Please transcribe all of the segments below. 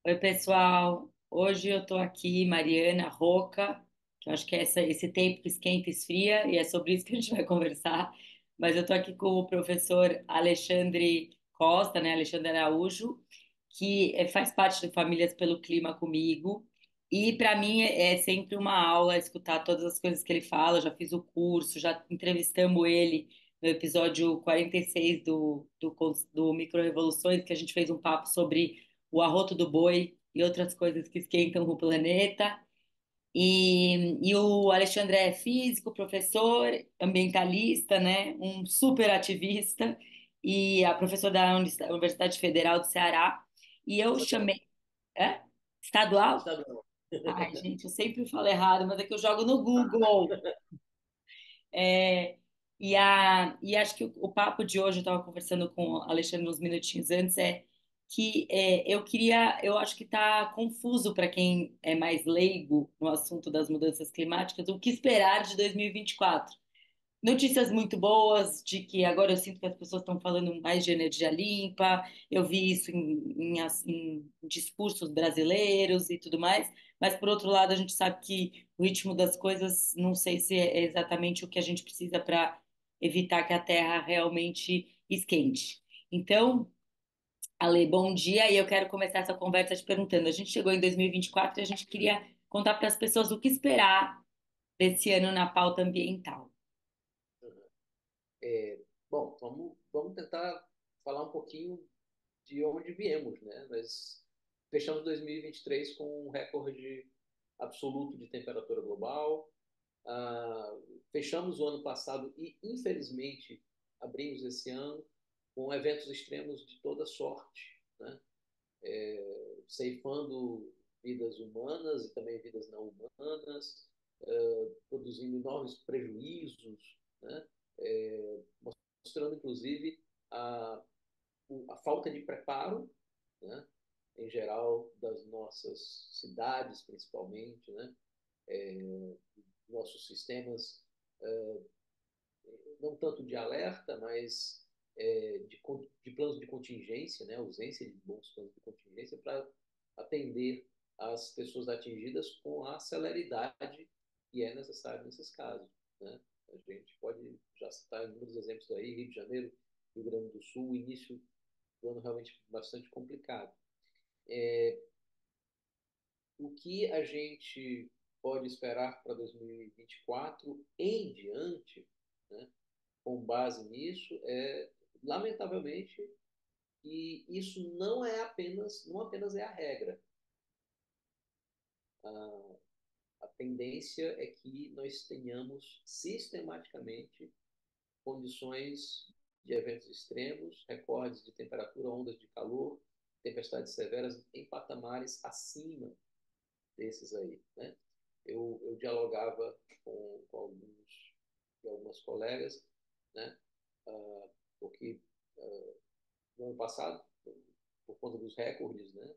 Oi, pessoal. Hoje eu tô aqui, Mariana Roca, que eu acho que é esse tempo que esquenta e esfria, e é sobre isso que a gente vai conversar. Mas eu tô aqui com o professor Alexandre Costa, né, Alexandre Araújo, que faz parte do Famílias pelo Clima comigo. E para mim é sempre uma aula escutar todas as coisas que ele fala. Eu já fiz o curso, já entrevistamos ele no episódio 46 do Micro Revoluções, que a gente fez um papo sobre o arroto do boi e outras coisas que esquentam o planeta. E o Alexandre é físico, professor, ambientalista, né? Um super ativista e a professora da Universidade Federal do Ceará. E eu Estadual. chamei. É? Estadual? Estadual. Ai, gente, eu sempre falo errado, mas é que eu jogo no Google. É, e acho que o papo de hoje, eu estava conversando com o Alexandre uns minutinhos antes, é que eu acho que está confuso para quem é mais leigo no assunto das mudanças climáticas, o que esperar de 2024. Notícias muito boas de que agora eu sinto que as pessoas estão falando mais de energia limpa, eu vi isso em discursos brasileiros e tudo mais, mas por outro lado a gente sabe que o ritmo das coisas não sei se é exatamente o que a gente precisa para evitar que a Terra realmente esquente. Então, Ale, bom dia, e eu quero começar essa conversa te perguntando, a gente chegou em 2024 e a gente queria contar para as pessoas o que esperar desse ano na pauta ambiental. Uhum. Bom, vamos tentar falar um pouquinho de onde viemos, né? Nós fechamos 2023 com um recorde absoluto de temperatura global. Ah, Fechamos o ano passado e, infelizmente, abrimos esse ano com eventos extremos de toda sorte, né? Ceifando vidas humanas e também vidas não humanas, produzindo enormes prejuízos, né? Mostrando, inclusive, a, a falta de preparo, né? Em geral, das nossas cidades, principalmente, né? Nossos sistemas, não tanto de alerta, mas de planos de contingência, né? Ausência de bons planos de contingência para atender as pessoas atingidas com a celeridade que é necessária nesses casos, né? A gente pode já citar inúmeros exemplos aí, Rio de Janeiro, Rio Grande do Sul, início do ano realmente bastante complicado. O que a gente pode esperar para 2024 em diante, né, com base nisso, lamentavelmente, que isso não apenas é a regra. A tendência é que nós tenhamos sistematicamente condições de eventos extremos, recordes de temperatura, ondas de calor, tempestades severas em patamares acima desses aí, né? Eu dialogava algumas colegas, né? Porque no ano passado, por conta dos recordes, né?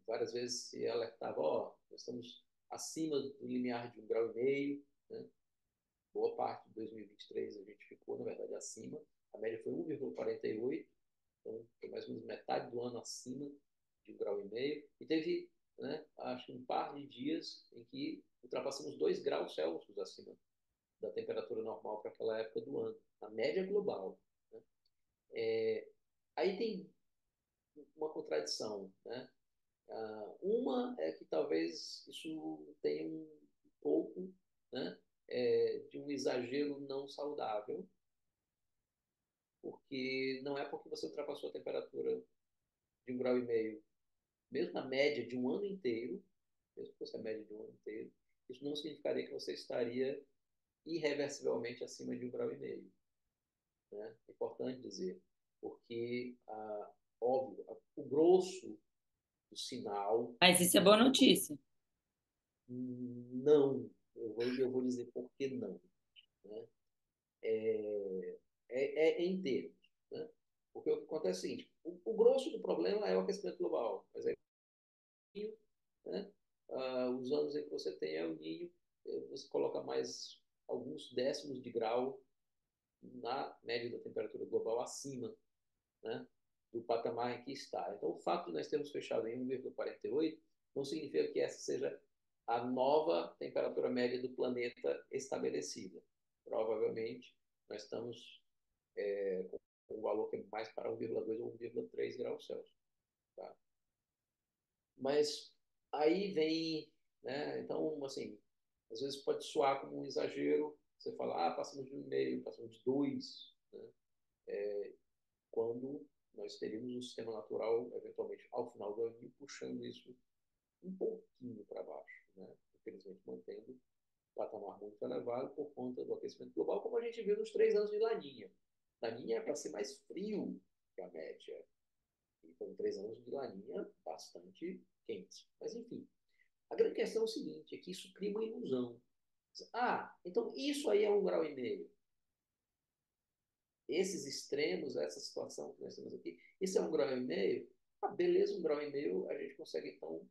Várias vezes se alertava, ó, nós estamos acima do limiar de 1,5 graus, né? Boa parte de 2023 a gente ficou, na verdade, acima. A média foi 1,48, então foi mais ou menos metade do ano acima de 1,5 graus. E teve, né, acho que um par de dias em que ultrapassamos 2 graus Celsius acima da temperatura normal para aquela época do ano, a média global, né? Aí tem uma contradição, né? Uma é que talvez isso tenha um pouco, né, de um exagero não saudável, porque não é porque você ultrapassou a temperatura de 1,5 graus, mesmo na média de um ano inteiro, mesmo que fosse a média de um ano inteiro, isso não significaria que você estaria irreversivelmente acima de 1,5 graus, né? É importante dizer, porque, óbvio, o grosso do sinal, Mas isso é né, boa notícia. não, eu vou dizer por que não, né? É em termos, né? Porque o que acontece é o seguinte, o grosso do problema é o aquecimento global, mas aí, né? Os anos em que você tem El Ninho, você coloca mais alguns décimos de grau na média da temperatura global acima, né? do patamar em que está. Então, o fato de nós termos fechado em 1,48 não significa que essa seja a nova temperatura média do planeta estabelecida. Provavelmente, nós estamos com um valor que é mais para 1,2 ou 1,3 graus Celsius. Tá? Mas aí vem, né? Então, assim, às vezes pode soar como um exagero. Você fala, passamos de 1,5, passamos de 2, né? Quando nós teríamos um sistema natural, eventualmente, ao final do ano, puxando isso um pouquinho para baixo, né? Infelizmente, mantendo um patamar muito elevado por conta do aquecimento global, como a gente viu nos 3 anos de Laninha. Laninha é para ser mais frio que a média. E foram 3 anos de Laninha bastante quentes. Mas, enfim, a grande questão é o seguinte, é que isso cria uma ilusão. Então isso aí é 1,5 graus. Esses extremos, essa situação que nós temos aqui, isso é 1,5 graus. Beleza, 1,5 graus, a gente consegue, então,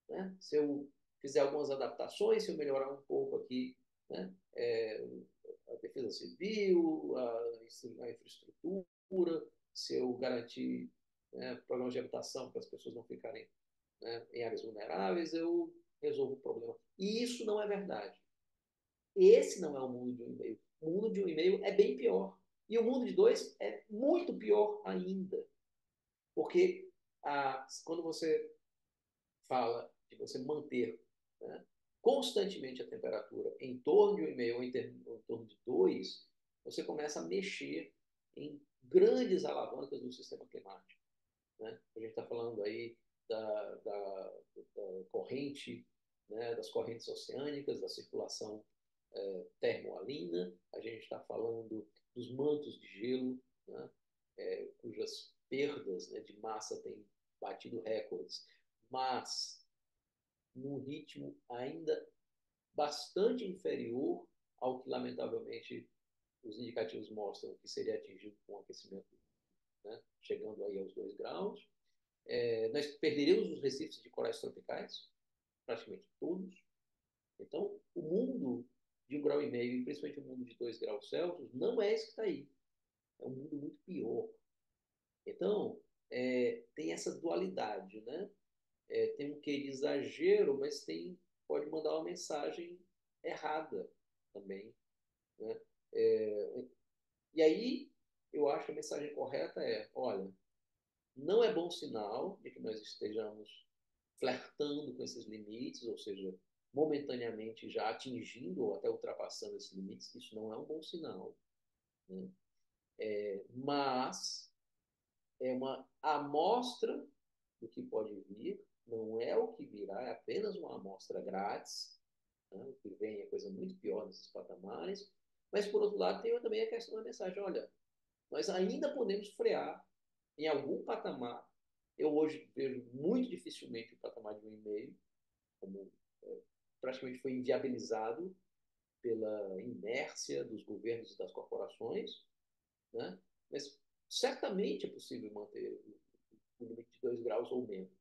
né? Se eu fizer algumas adaptações, se eu melhorar um pouco aqui, né? A defesa civil, a infraestrutura, se eu garantir, né, programas de habitação para as pessoas não ficarem, né, em áreas vulneráveis, eu resolvo o problema. E isso não é verdade. Esse não é o mundo de 1,5. O mundo de 1,5 é bem pior. E o mundo de 2 é muito pior ainda. Porque quando você fala de você manter, né, constantemente a temperatura em torno de 1,5 ou em torno de 2, você começa a mexer em grandes alavancas do sistema climático. Né? A gente está falando aí da corrente, né, das correntes oceânicas, da circulação termoalina, a gente está falando dos mantos de gelo, né, cujas perdas, né, de massa têm batido recordes, mas num ritmo ainda bastante inferior ao que, lamentavelmente, os indicativos mostram que seria atingido com o aquecimento, né, chegando aí aos 2 graus. Nós perderíamos os recifes de corais tropicais, praticamente todos. Então, o mundo de 1,5 graus, e principalmente o mundo de 2 graus Celsius, não é esse que está aí. É um mundo muito pior. Então, tem essa dualidade, né? Tem um quê de exagero, mas pode mandar uma mensagem errada também, né? E aí, eu acho que a mensagem correta é, olha, não é bom sinal de que nós estejamos flertando com esses limites, ou seja, momentaneamente já atingindo ou até ultrapassando esses limites. Isso não é um bom sinal, né? Mas é uma amostra do que pode vir, não é o que virá, é apenas uma amostra grátis, né? O que vem é coisa muito pior nesses patamares. Mas, por outro lado, tem também a questão da mensagem: olha, nós ainda podemos frear em algum patamar. Eu hoje vejo muito dificilmente o patamar de 1,5, como praticamente foi inviabilizado pela inércia dos governos e das corporações, né? Mas certamente é possível manter o limite de 2 graus ou menos.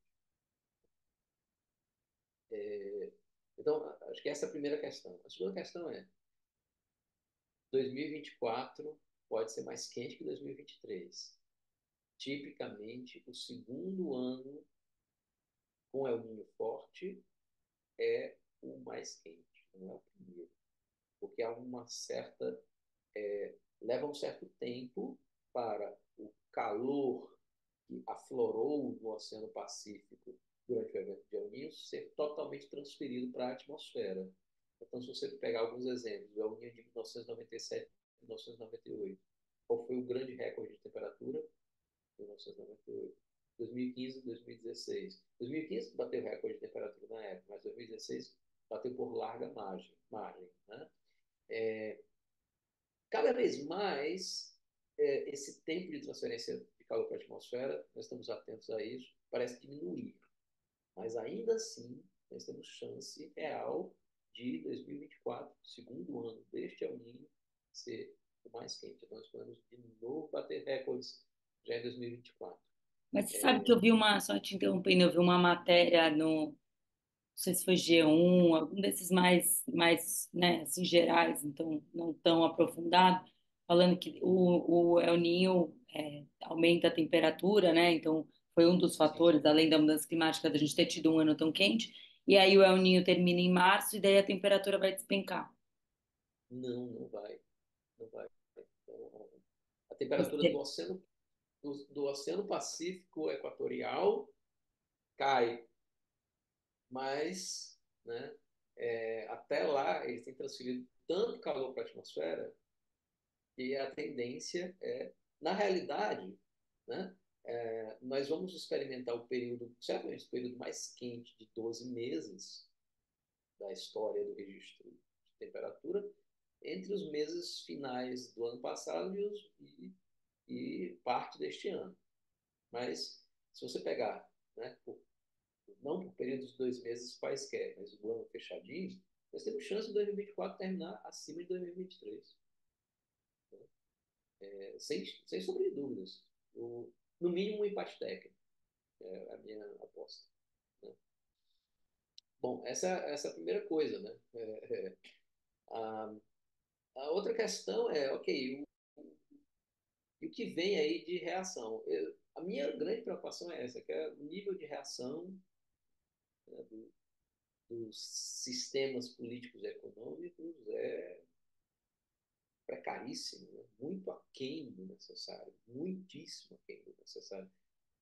Então, acho que essa é a primeira questão. A segunda questão é: 2024 pode ser mais quente que 2023. Tipicamente, o segundo ano com El Niño forte é o mais quente, não é o primeiro. Porque há uma certa. Leva um certo tempo para o calor que aflorou no Oceano Pacífico durante o evento de El Niño ser totalmente transferido para a atmosfera. Então, se você pegar alguns exemplos, o El Niño de 1997 e 1998, qual foi o grande recorde de temperatura? 1998. 2015 e 2016. 2015 bateu recorde de temperatura na época, mas 2016 bateu por larga margem, né? Cada vez mais, esse tempo de transferência de calor para a atmosfera, nós estamos atentos a isso, parece diminuir. Mas ainda assim, nós temos chance real de 2024, segundo ano deste El Niño, ser o mais quente. Então, nós podemos de novo bater recordes já em 2024. Mas você sabe que eu vi só te interrompendo, eu vi uma matéria não sei se foi G1, algum desses mais, né, assim, gerais, então não tão aprofundado, falando que o El Niño aumenta a temperatura, né? Então, foi um dos Sim. fatores, além da mudança climática, da gente ter tido um ano tão quente. E aí o El Niño termina em março e daí a temperatura vai despencar. Não, não vai. Não vai. Então, a temperatura Você- do Oceano Pacífico Equatorial cai, mas, né, até lá eles têm transferido tanto calor para a atmosfera que a tendência é, na realidade, né, nós vamos experimentar o período, certamente o período mais quente de 12 meses da história do registro de temperatura, entre os meses finais do ano passado e parte deste ano. Mas, se você pegar, né, não por períodos de 2 meses quaisquer, mas o ano fechadinho, nós temos chance de 2024 terminar acima de 2023. Sem sombra de dúvidas. No mínimo, um empate técnico. É a minha aposta. Né? Bom, essa é a primeira coisa. Né? A, a outra questão é, ok, e o que vem aí de reação? A minha grande preocupação é essa, que é o nível de reação, né, dos sistemas políticos e econômicos é precaríssimo, né? Muito aquém do necessário, muitíssimo aquém do necessário.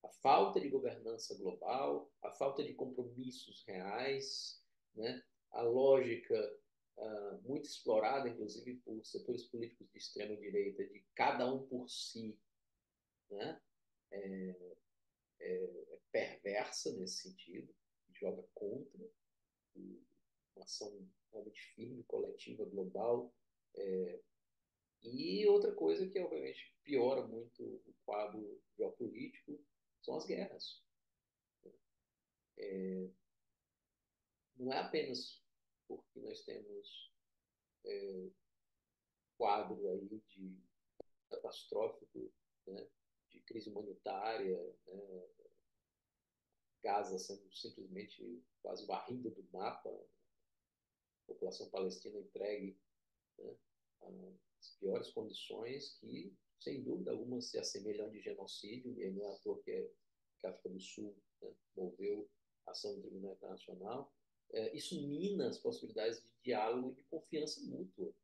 A falta de governança global, a falta de compromissos reais, né? A lógica muito explorada, inclusive, por setores políticos de extrema-direita, de cada um por si, né? É perversa nesse sentido, joga contra uma ação realmente firme, coletiva, global. E outra coisa que, obviamente, piora muito o quadro geopolítico são as guerras. Não é apenas porque nós temos quadro aí de catastrófico, né, de crise humanitária, né, Gaza sendo simplesmente quase varrida do mapa, a população palestina entregue, né, às piores condições que, sem dúvida alguma, se assemelham de genocídio, e não é à toa que a África do Sul, né, moveu a ação do Tribunal Internacional. Isso mina as possibilidades de diálogo e de confiança mútua.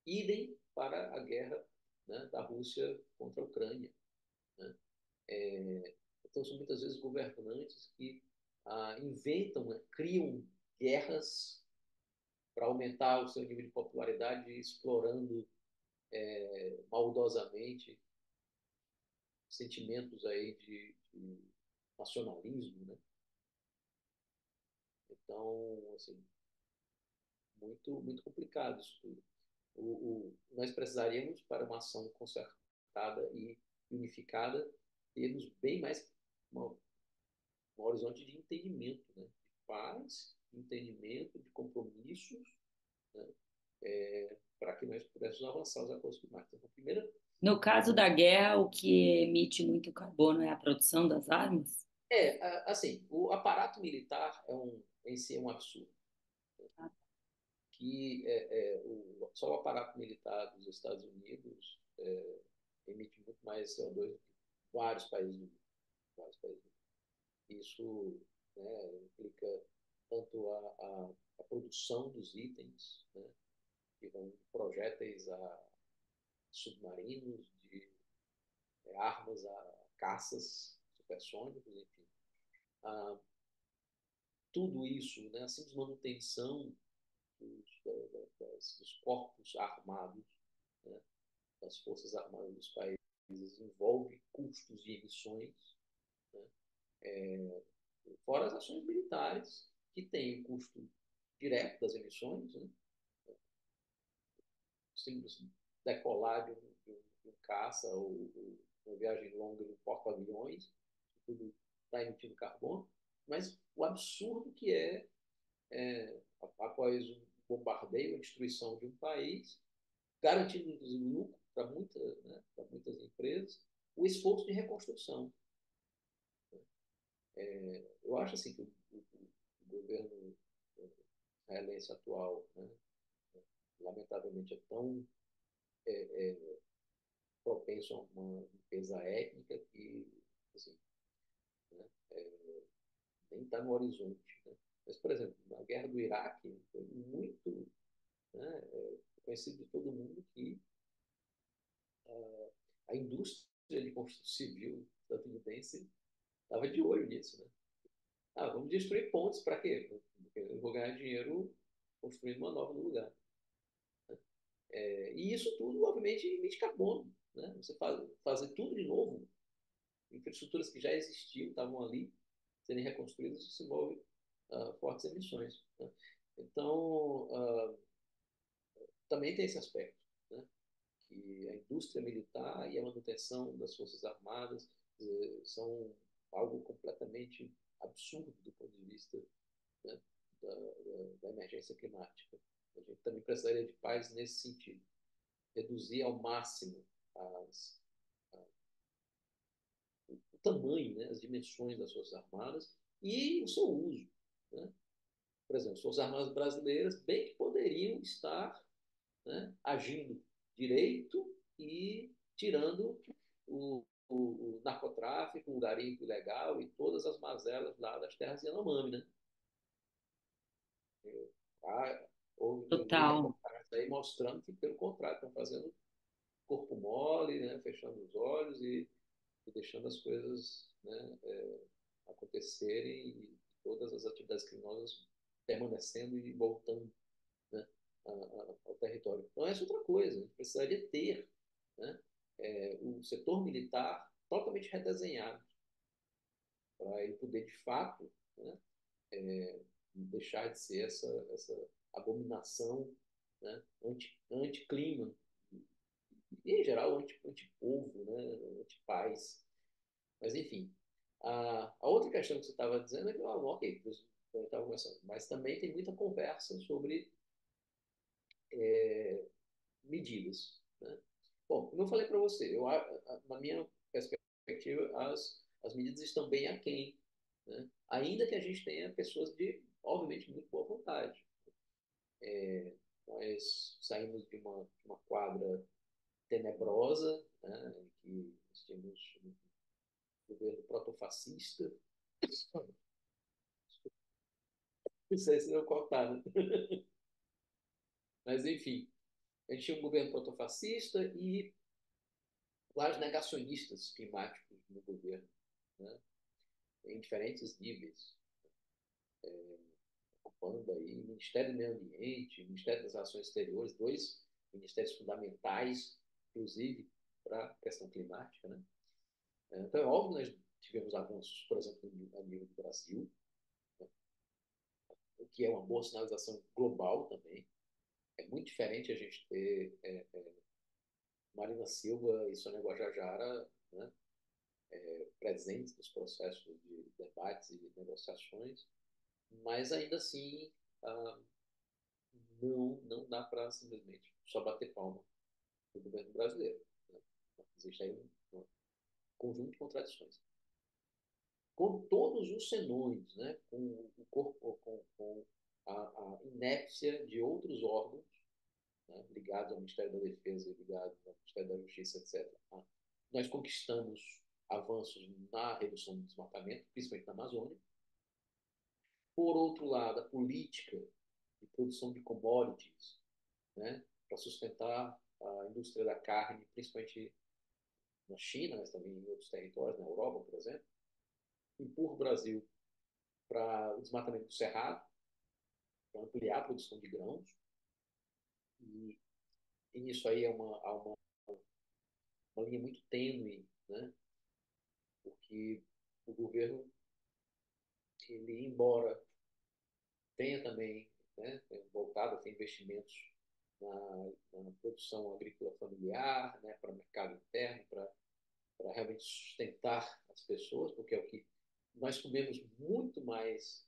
Idem para a guerra, né, da Rússia contra a Ucrânia. Né? Então, são muitas vezes governantes que inventam, né, criam guerras para aumentar o seu nível de popularidade, explorando maldosamente sentimentos aí de nacionalismo, né? Então, assim, muito, muito complicado isso tudo. Nós precisaríamos, para uma ação concertada e unificada, termos bem mais um horizonte de entendimento, né? De paz, de entendimento, de compromissos, né? Para que nós pudéssemos avançar os acordos climáticos. Então, a primeira No caso da guerra, o que emite muito carbono é a produção das armas? assim, o aparato militar em si é um absurdo. Que só o aparato militar dos Estados Unidos emite muito mais CO2 do que vários países do mundo. Vários países do mundo. Isso, né, implica tanto a produção dos itens, né, que vão de projéteis a submarinos, de armas a caças supersônicos, enfim. Ah, tudo isso, né, a simples manutenção dos corpos armados, né, das Forças Armadas dos países envolve custos de emissões, né, fora as ações militares, que têm o custo direto das emissões, né, simples decolar de um caça ou uma viagem longa de um porta-aviões, tudo está emitindo carbono, mas o absurdo que após um bombardeio, a destruição de um país, garantindo inclusive lucro para né, muitas empresas, o esforço de reconstrução. Eu acho assim que o governo israelense atual, né, lamentavelmente, é tão propenso a uma limpeza étnica que, assim, né, nem está no horizonte. Né? Mas, por exemplo, na guerra do Iraque, foi muito, né, conhecido de todo mundo que a indústria de construção civil estadunidense estava de olho nisso. Né? Ah, vamos destruir pontes para quê? Porque eu vou ganhar dinheiro construindo uma nova no lugar. E isso tudo, obviamente, emite carbono. Né? Você fazer tudo de novo, infraestruturas que já existiam, estavam ali, serem reconstruídas, isso envolve fortes emissões. Né? Então, também tem esse aspecto, né? Que a indústria militar e a manutenção das Forças Armadas são algo completamente absurdo do ponto de vista, né, da emergência climática. A gente também precisaria de paz nesse sentido. Reduzir ao máximo as, o tamanho, né, as dimensões das Forças Armadas e o seu uso. Né? Por exemplo, as Forças Armadas brasileiras bem que poderiam estar, né, agindo direito e tirando o narcotráfico, o garimpo ilegal e todas as mazelas lá das terras Yanomami, né? Ah, eu vi Total. reportagens aí mostrando que, pelo contrário, estão fazendo corpo mole, né? Fechando os olhos e deixando as coisas, né, acontecerem e todas as atividades criminosas permanecendo e voltando, né, ao território. Então, essa é outra coisa. A gente precisaria ter, né, o setor militar totalmente redesenhado para ele poder, de fato, né, deixar de ser essa abominação, né, anti-clima e, em geral, anti-povo, né, anti-paz. Mas, enfim, a outra questão que você estava dizendo é que, ok, eu estava conversando, mas também tem muita conversa sobre medidas. Né? Bom, como eu falei para você, na minha perspectiva, as medidas estão bem aquém, né? Ainda que a gente tenha pessoas de, obviamente, muito boa vontade. Nós saímos de uma quadra tenebrosa, né, em que nós tínhamos um governo protofascista. Não sei se não cortar, né? Mas, enfim, a gente tinha um governo protofascista e vários negacionistas climáticos no governo, né, em diferentes níveis, ocupando aí Ministério do Meio Ambiente, Ministério das Relações Exteriores, dois ministérios fundamentais, inclusive, para a questão climática. Né? Então, é óbvio que nós tivemos avanços, por exemplo, a nível do Brasil, né? O que é uma boa sinalização global também. É muito diferente a gente ter Marina Silva e Sônia Guajajara, né, presentes nos processos de debates e negociações, mas ainda assim ah, não dá para simplesmente só bater palma do governo brasileiro. Né? Existe aí um conjunto de contradições. Com todos os senões, né? Com o corpo, com a inépcia de outros órgãos, né? Ligados ao Ministério da Defesa, ligados ao Ministério da Justiça, etc. Tá? Nós conquistamos avanços na redução do desmatamento, principalmente na Amazônia. Por outro lado, a política de produção de commodities, né? Para sustentar a indústria da carne, principalmente na China, mas também em outros territórios, na Europa, por exemplo, empurra o Brasil para o desmatamento do cerrado, para ampliar a produção de grãos, e, e nisso aí há uma linha muito tênue, né? Porque o governo, ele, embora tenha também, né, voltado a ter investimentos na produção agrícola familiar, né, para o mercado interno, para realmente sustentar as pessoas, porque é o que nós comemos muito mais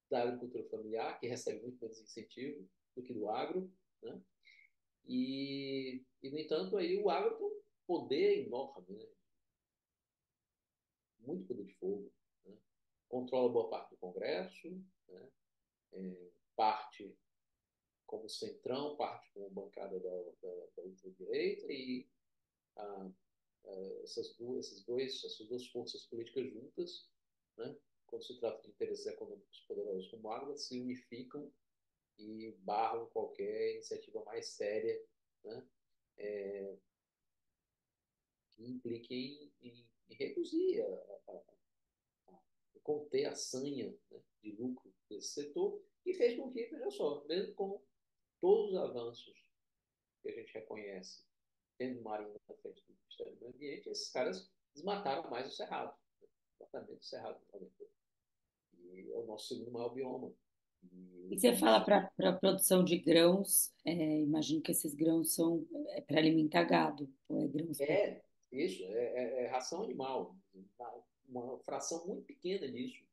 da agricultura familiar, que recebe muito menos incentivo do que do agro, né? No entanto, aí o agro tem um poder enorme, né? Muito poder de fogo, né? Controla boa parte do Congresso, né? Parte como centrão, parte como bancada da ultradireita a, essas duas forças políticas juntas, né, quando se trata de interesses econômicos poderosos como a água, se unificam e barram qualquer iniciativa mais séria, né, que implique em reduzir, conter a sanha, né, de lucro desse setor, e fez com que, veja só, mesmo com todos os avanços que a gente reconhece, tendo Marinho na frente do Ministério do Meio Ambiente, esses caras desmataram mais o Cerrado, né? Exatamente o Cerrado. E é o nosso segundo maior bioma. E você E fala isso para a produção de grãos, imagino que esses grãos são para alimentar gado, ou é grãos para. é, é ração animal. Uma fração muito pequena disso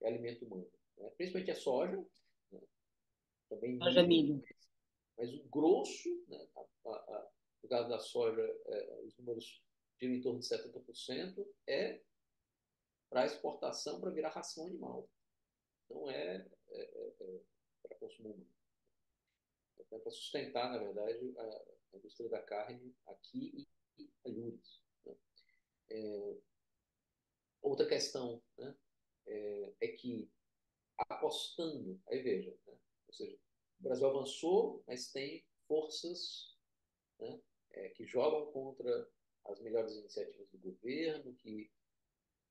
é alimento humano. Né? Principalmente a soja, né? Também Soja, milho, milho. mas o grosso, né? No caso da soja, os números giram em torno de 70%, é para exportação, para virar ração animal. Não para consumo humano. É para sustentar, na verdade, a indústria da carne aqui e alhures. Né? Outra questão, né, é que apostando, aí veja, né, ou seja, o Brasil avançou, mas tem forças, né, que jogam contra as melhores iniciativas do governo, que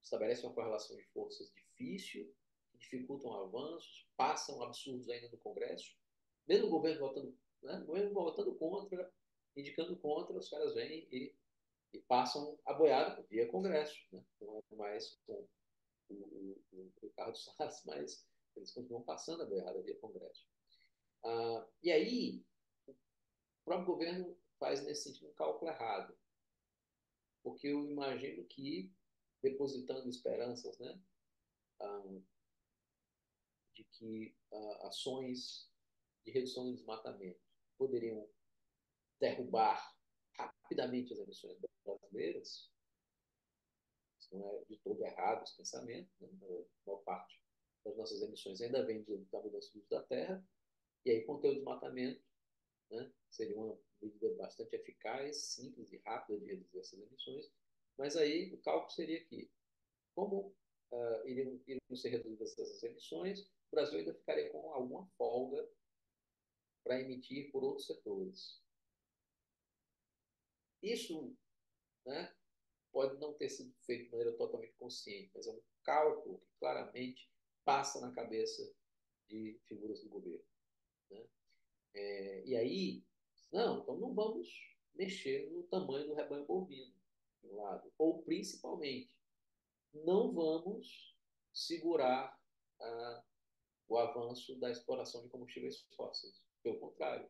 estabelecem uma correlação de forças difícil, que dificultam avanços, passam absurdos ainda no Congresso, mesmo o governo votando, né, o governo votando contra, indicando contra, os caras vêm e passam a boiada via Congresso. Né? Não é mais com o Ricardo Salles, mas eles continuam passando a boiada via Congresso. E aí, o próprio governo faz nesse sentido um cálculo errado, porque eu imagino que, depositando esperanças, né, ah, de que ações de redução do desmatamento poderiam derrubar rapidamente as emissões brasileiras, isso não é de todo errado esse pensamento, né? A maior parte das nossas emissões ainda vem da mudança do uso da terra, e aí conter o desmatamento, né, seria uma medida bastante eficaz, simples e rápida de reduzir essas emissões, mas aí o cálculo seria que, como iriam ser reduzidas essas emissões, o Brasil ainda ficaria com alguma folga para emitir por outros setores. Isso, né, pode não ter sido feito de maneira totalmente consciente, mas é um cálculo que claramente passa na cabeça de figuras do governo. Né? E aí, não, então não vamos mexer no tamanho do rebanho bovino, de um lado. Ou, principalmente, não vamos segurar o avanço da exploração de combustíveis fósseis. Pelo contrário,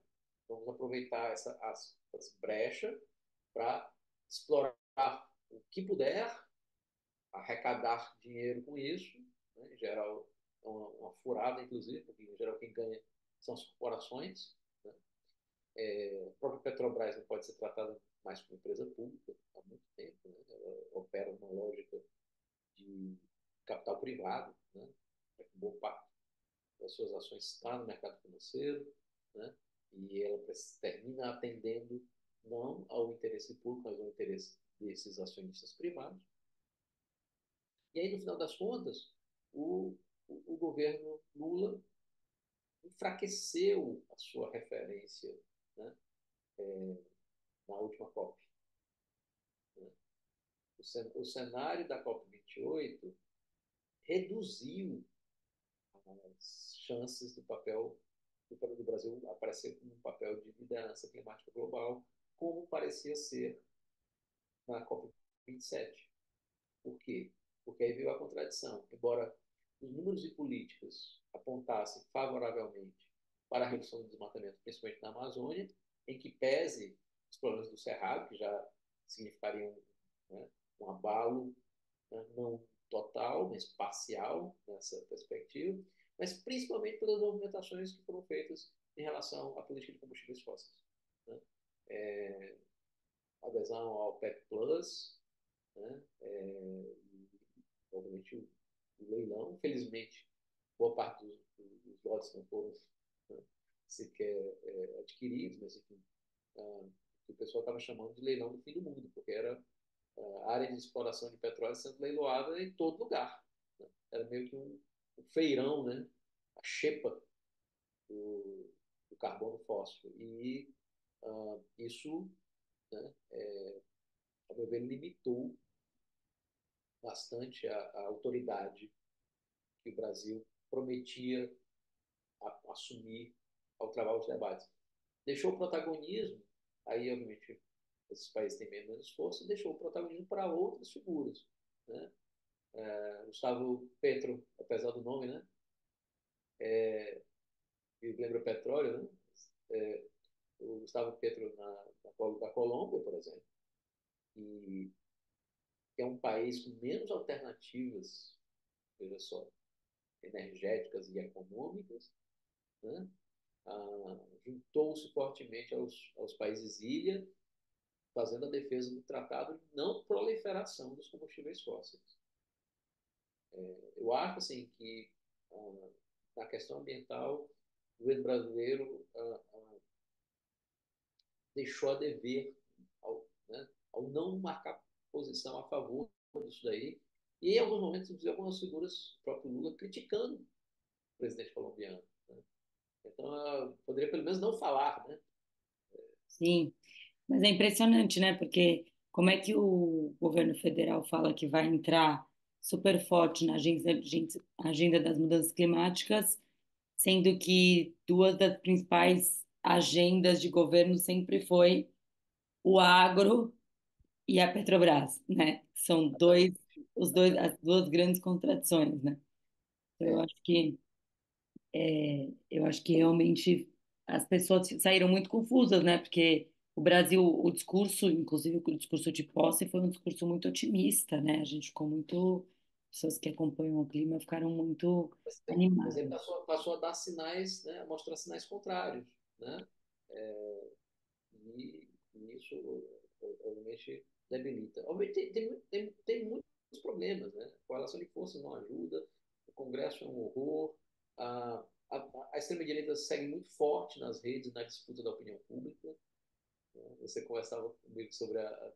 vamos aproveitar essa brecha para explorar o que puder, arrecadar dinheiro com isso, né? Em geral, é uma furada, inclusive, porque em geral quem ganha são as corporações. Né? A própria Petrobras não pode ser tratada mais como empresa pública há muito tempo. Né? Ela opera uma lógica de capital privado, né? Boa parte das suas ações está no mercado financeiro, né? E ela termina atendendo não ao interesse público, mas ao interesse desses acionistas privados. E aí, no final das contas, o governo Lula enfraqueceu a sua referência, né, na última COP. Né? O cenário da COP28 reduziu as chances do papel do Brasil aparecer como um papel de liderança climática global, como parecia ser na COP27. Por quê? Porque aí veio a contradição. Embora os números e políticas apontassem favoravelmente para a redução do desmatamento, principalmente na Amazônia, em que pese os problemas do Cerrado, que já significariam, né, um abalo, né, não total, mas parcial nessa perspectiva, mas principalmente pelas movimentações que foram feitas em relação à política de combustíveis fósseis. Né? Adesão ao PEC Plus, né? Obviamente o leilão, infelizmente, boa parte dos lotes não foram, né, sequer adquiridos, mas enfim, que o pessoal estava chamando de leilão do fim do mundo, porque era a área de exploração de petróleo sendo leiloada em todo lugar. Né? Era meio que um feirão, né? A xepa do carbono fóssil. E isso, né, ao meu ver, limitou bastante a autoridade que o Brasil prometia assumir ao travar os debates. Deixou o protagonismo, aí, obviamente, esses países têm menos força, deixou o protagonismo para outras figuras. Né? Gustavo Petro, apesar do nome, né? Me lembra petróleo, né? É, o Gustavo Petro da Colômbia, por exemplo, e que é um país com menos alternativas, veja só, energéticas e econômicas, né? Juntou-se fortemente aos países ilha, fazendo a defesa do tratado de não proliferação dos combustíveis fósseis. Eu acho assim que na questão ambiental o governo brasileiro deixou a dever né, ao não marcar posição a favor disso daí e em alguns momentos inclusive algumas figuras, o próprio Lula, criticando o presidente colombiano. Né? Então, poderia pelo menos não falar, né? Sim, mas é impressionante, né? Porque como é que o governo federal fala que vai entrar super forte na agenda das mudanças climáticas, sendo que duas das principais agendas de governo sempre foi o agro e a Petrobras, né? São as duas grandes contradições, né? Então, É, eu acho que realmente as pessoas saíram muito confusas, né? Porque o Brasil, o discurso, inclusive o discurso de posse, foi um discurso muito otimista, né? A gente ficou muito, pessoas que acompanham o clima ficaram muito mas ele animadas. passou a dar sinais, né, a mostrar sinais contrários, né? E isso, obviamente, debilita. Obviamente, tem muitos problemas, né? A correlação de forças não ajuda, o Congresso é um horror, a extrema-direita segue muito forte nas redes, na disputa da opinião pública. Né? Você conversava comigo sobre a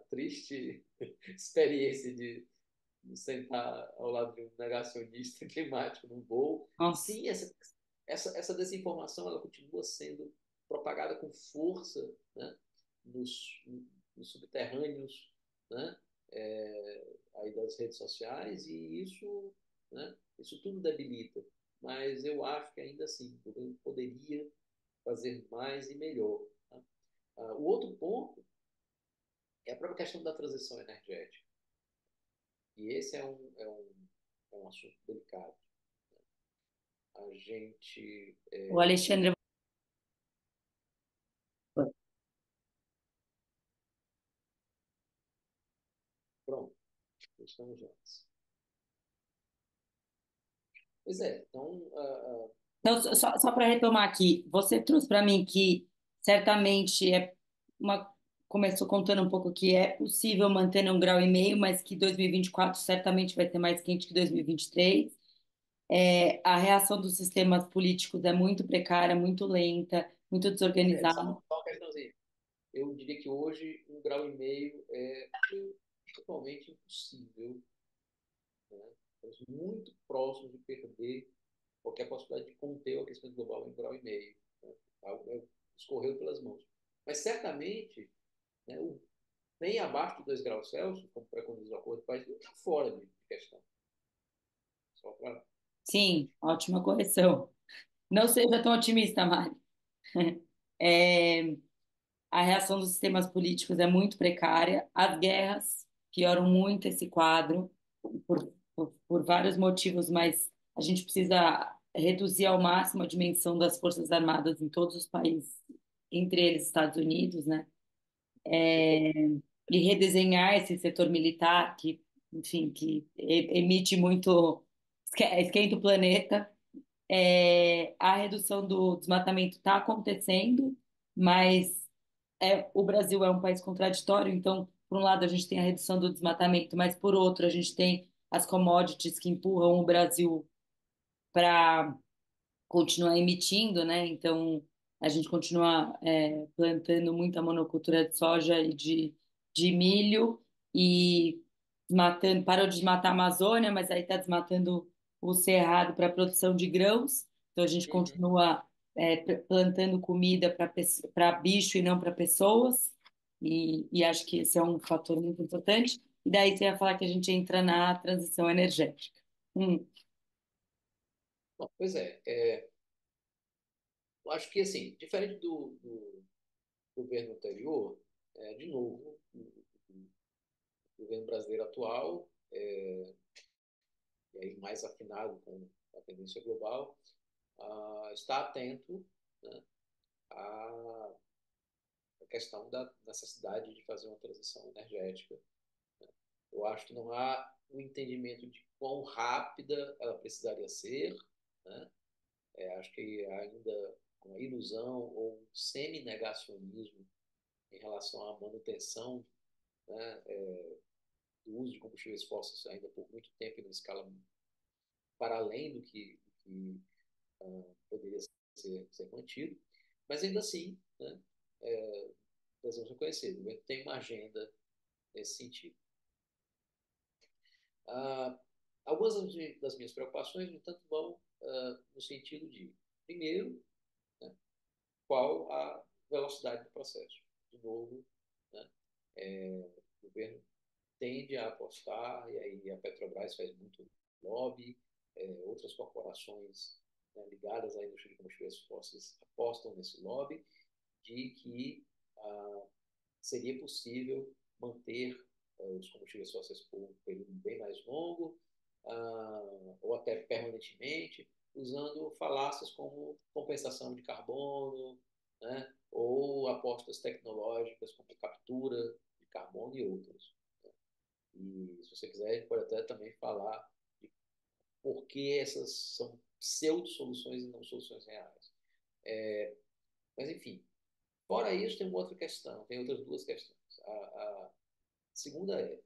triste experiência de sentar ao lado de um negacionista climático num voo. E Nossa, sim, essa desinformação ela continua sendo propagada com força, né, nos, nos subterrâneos, né, aí das redes sociais, e isso tudo debilita. Mas eu acho que ainda assim o governo poderia fazer mais e melhor. Tá? O outro ponto é a própria questão da transição energética. E esse é um assunto delicado. A gente. o Alexandre. Pronto, estamos juntos. Pois é, então. Então, só para retomar aqui, você trouxe para mim que certamente uma. Começou contando um pouco que é possível manter um grau e meio, mas que 2024 certamente vai ser mais quente que 2023. A reação dos sistemas políticos é muito precária, muito lenta, muito desorganizada. Só uma questãozinha. Eu diria que hoje 1,5 graus é totalmente impossível. Né? Estamos muito próximos de perder qualquer possibilidade de conter o aquecimento global em 1,5 graus. Né? Algo escorreu pelas mãos. Mas certamente, né, bem abaixo de 2 graus Celsius, como preconiza o Acordo de Paris, não está fora de questão. Só para. Sim, ótima correção. Não seja tão otimista, Mari. É, a reação dos sistemas políticos é muito precária. As guerras pioram muito esse quadro, por vários motivos, mas a gente precisa reduzir ao máximo a dimensão das Forças Armadas em todos os países, entre eles Estados Unidos, né? E redesenhar esse setor militar que, enfim, que emite muito, esquenta o planeta. A redução do desmatamento está acontecendo, mas o Brasil é um país contraditório, então, por um lado, a gente tem a redução do desmatamento, mas por outro, a gente tem as commodities que empurram o Brasil para continuar emitindo, né? Então, A gente continua plantando muita monocultura de soja e de milho e desmatando, parou de desmatar a Amazônia, mas aí está desmatando o cerrado para produção de grãos. Então a gente Uhum. continua plantando comida para bicho e não para pessoas. E acho que esse é um fator muito importante. E daí você ia falar que a gente entra na transição energética. Hum, Bom, pois eu acho que, assim, diferente do governo anterior, de novo, o governo brasileiro atual, e aí mais afinado com a tendência global, está atento, né, à questão da necessidade de fazer uma transição energética. Eu acho que não há um entendimento de quão rápida ela precisaria ser, né? Acho que há ainda uma ilusão ou um semi-negacionismo em relação à manutenção, né, do uso de combustíveis fósseis ainda por muito tempo em uma escala para além do que poderia ser mantido. Mas ainda assim, né, nós vamos reconhecer, o governo tem uma agenda nesse sentido. Ah, algumas das minhas preocupações, no entanto, vão no sentido de, primeiro, né, qual a velocidade do processo. De novo, né, o governo tende a apostar, e aí a Petrobras faz muito lobby, outras corporações, né, ligadas à indústria de combustíveis fósseis apostam nesse lobby, de que seria possível manter os combustíveis fósseis por um período bem mais longo, ou até permanentemente, usando falácias como compensação de carbono, né, ou apostas tecnológicas como captura de carbono e outras. E se você quiser, a gente pode até também falar de por que essas são pseudo-soluções e não soluções reais. Mas, enfim, fora isso, tem uma outra questão, tem outras duas questões. A segunda é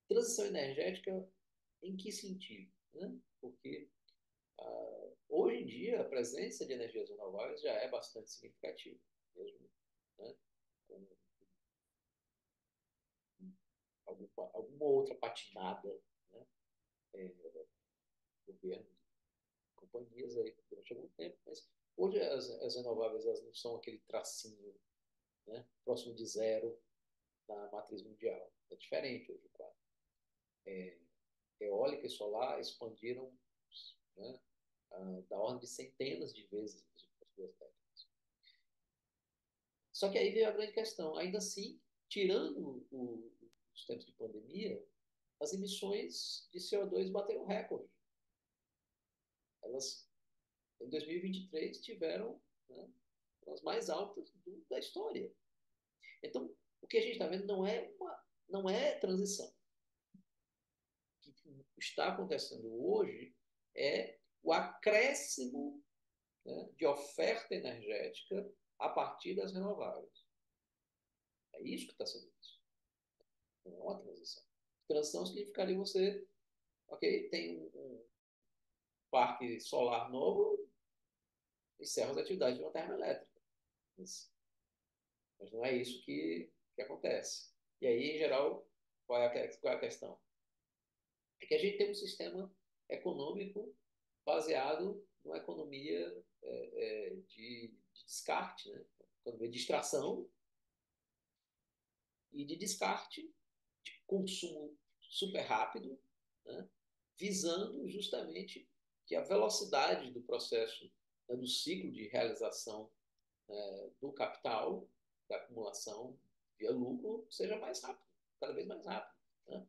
transição energética em que sentido? Né? Porque hoje em dia a presença de energias renováveis já é bastante significativa, mesmo, né? Com alguma outra patinada, né? Governo, companhias aí durante algum tempo, mas hoje as renováveis elas não são aquele tracinho, né, próximo de zero na matriz mundial. É diferente hoje, claro. Eólica e solar expandiram, né, da ordem de centenas de vezes nas últimas 2 décadas. Só que aí veio a grande questão. Ainda assim, tirando os tempos de pandemia, as emissões de CO2 bateram recorde. Elas, em 2023, tiveram, né, as mais altas da história. Então, o que a gente está vendo não é transição. O que está acontecendo hoje é o acréscimo, né, de oferta energética a partir das renováveis. É isso que está sendo visto. Não é uma transição. Transição significaria você, ok, tem um parque solar novo, encerra as atividades de uma termoelétrica. Mas não é isso que acontece. E aí, em geral, qual é a questão? É que a gente tem um sistema econômico baseado numa economia de descarte, né? Economia de extração e de descarte, de consumo super rápido, né? Visando justamente que a velocidade do processo, né, do ciclo de realização do capital, da acumulação via lucro, seja mais rápido, cada vez mais rápido. Né?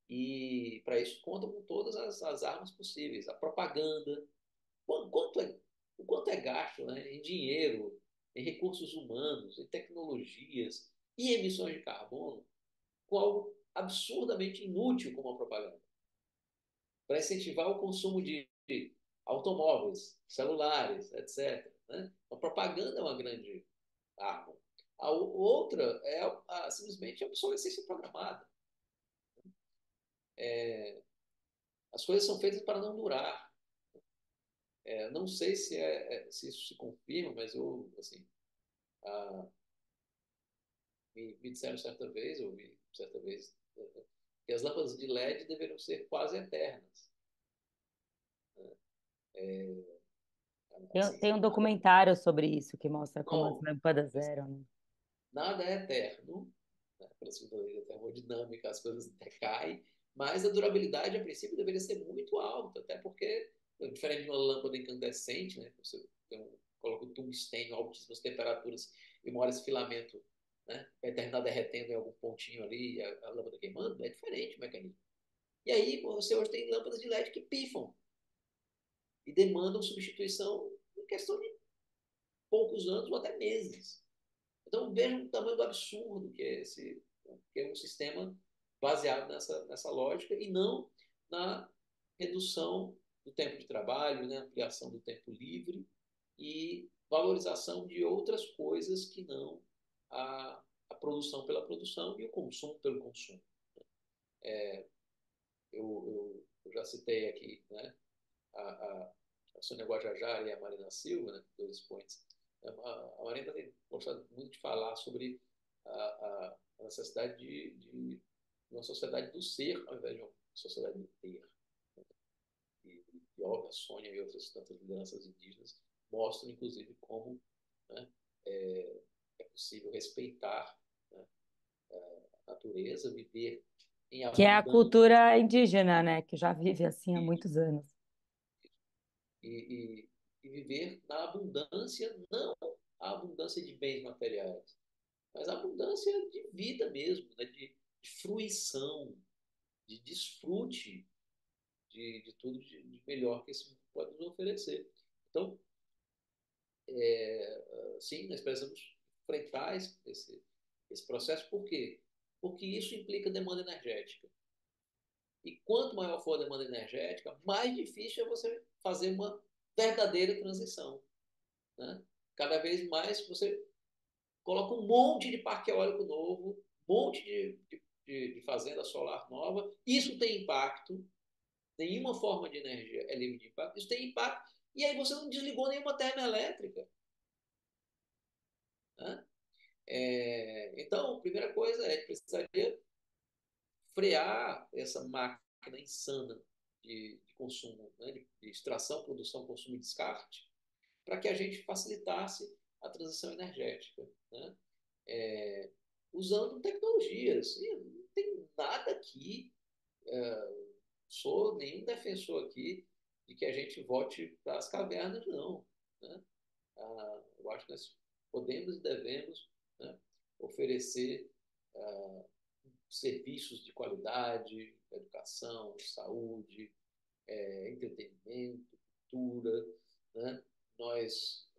E para isso conta com todas as armas possíveis. A propaganda, quanto é, o quanto é gasto, né, em dinheiro, em recursos humanos, em tecnologias e emissões de carbono com algo absurdamente inútil como a propaganda. Para incentivar o consumo de automóveis, celulares, etc. Né? A propaganda é uma grande arma. A outra é simplesmente a obsolescência programada. As coisas são feitas para não durar. Não sei se isso se confirma, mas eu, assim, ah, me disseram certa vez, ou vi certa vez, que as lâmpadas de LED deveriam ser quase eternas. É, assim, Tem um documentário sobre isso que mostra como as não, lâmpadas eram, né? nada é eterno, né? Pela segunda lei da termodinâmica, as coisas decaem, mas a durabilidade, a princípio, deveria ser muito alta, até porque, diferente de uma lâmpada incandescente, né? Você coloca o tungstênio a altíssimas temperaturas e uma hora esse filamento, né, vai terminar derretendo em algum pontinho ali, e a lâmpada queimando, é diferente o mecanismo. E aí você hoje tem lâmpadas de LED que pifam e demandam substituição em questão de poucos anos ou até meses. Então vejam o tamanho do absurdo que é um sistema baseado nessa lógica e não na redução do tempo de trabalho, né, ampliação do tempo livre e valorização de outras coisas que não a produção pela produção e o consumo pelo consumo. Eu já citei aqui, né, a Sônia Guajajara e a Marina Silva, né, dois expoentes. A Marina tem gostado muito de falar sobre a necessidade de uma sociedade do ser ao invés de uma sociedade do ter. E óbvio, a Sônia e outras tantas lideranças indígenas mostram, inclusive, como, né, é possível respeitar, né, a natureza, viver em Que é a abundância cultura indígena, né? Que já vive assim há muitos anos. e, e viver na abundância, não a abundância de bens materiais, mas a abundância de vida mesmo, né? De fruição, de desfrute de tudo de melhor que esse mundo pode nos oferecer. Então, sim, nós precisamos enfrentar esse processo. Por quê? Porque isso implica demanda energética. E quanto maior for a demanda energética, mais difícil é você fazer uma verdadeira transição. Né? Cada vez mais você coloca um monte de parque eólico novo, um monte de fazenda solar nova. Isso tem impacto. Nenhuma forma de energia é livre de impacto. Isso tem impacto. E aí você não desligou nenhuma termoelétrica. Né? Então, a primeira coisa é que precisaria frear essa máquina insana de consumo, né? De extração, produção, consumo e descarte, para que a gente facilitasse a transição energética. Né? Usando tecnologias. E não tem nada aqui, sou nenhum defensor aqui de que a gente volte para as cavernas, não. Né? Eu acho que nós podemos e devemos, né, oferecer serviços de qualidade, educação, saúde, entretenimento, cultura, né? Nós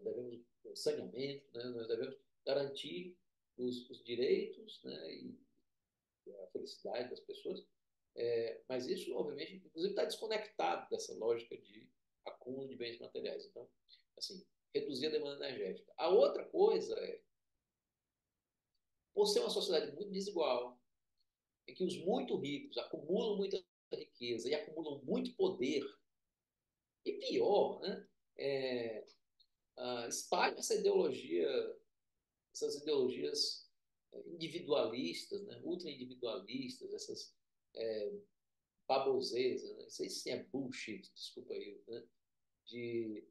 devemos saneamento, né? Nós devemos garantir os direitos, né? E a felicidade das pessoas. Mas isso, obviamente, inclusive está desconectado dessa lógica de acúmulo de bens materiais. Então, assim, reduzir a demanda energética. A outra coisa é, por ser uma sociedade muito desigual, em que os muito ricos acumulam muita riqueza e acumulam muito poder, e pior, né? É, espalha essas ideologias individualistas, né? Ultra-individualistas, essas baboseiras, né? Isso aí sim é bullshit, desculpa aí, né? De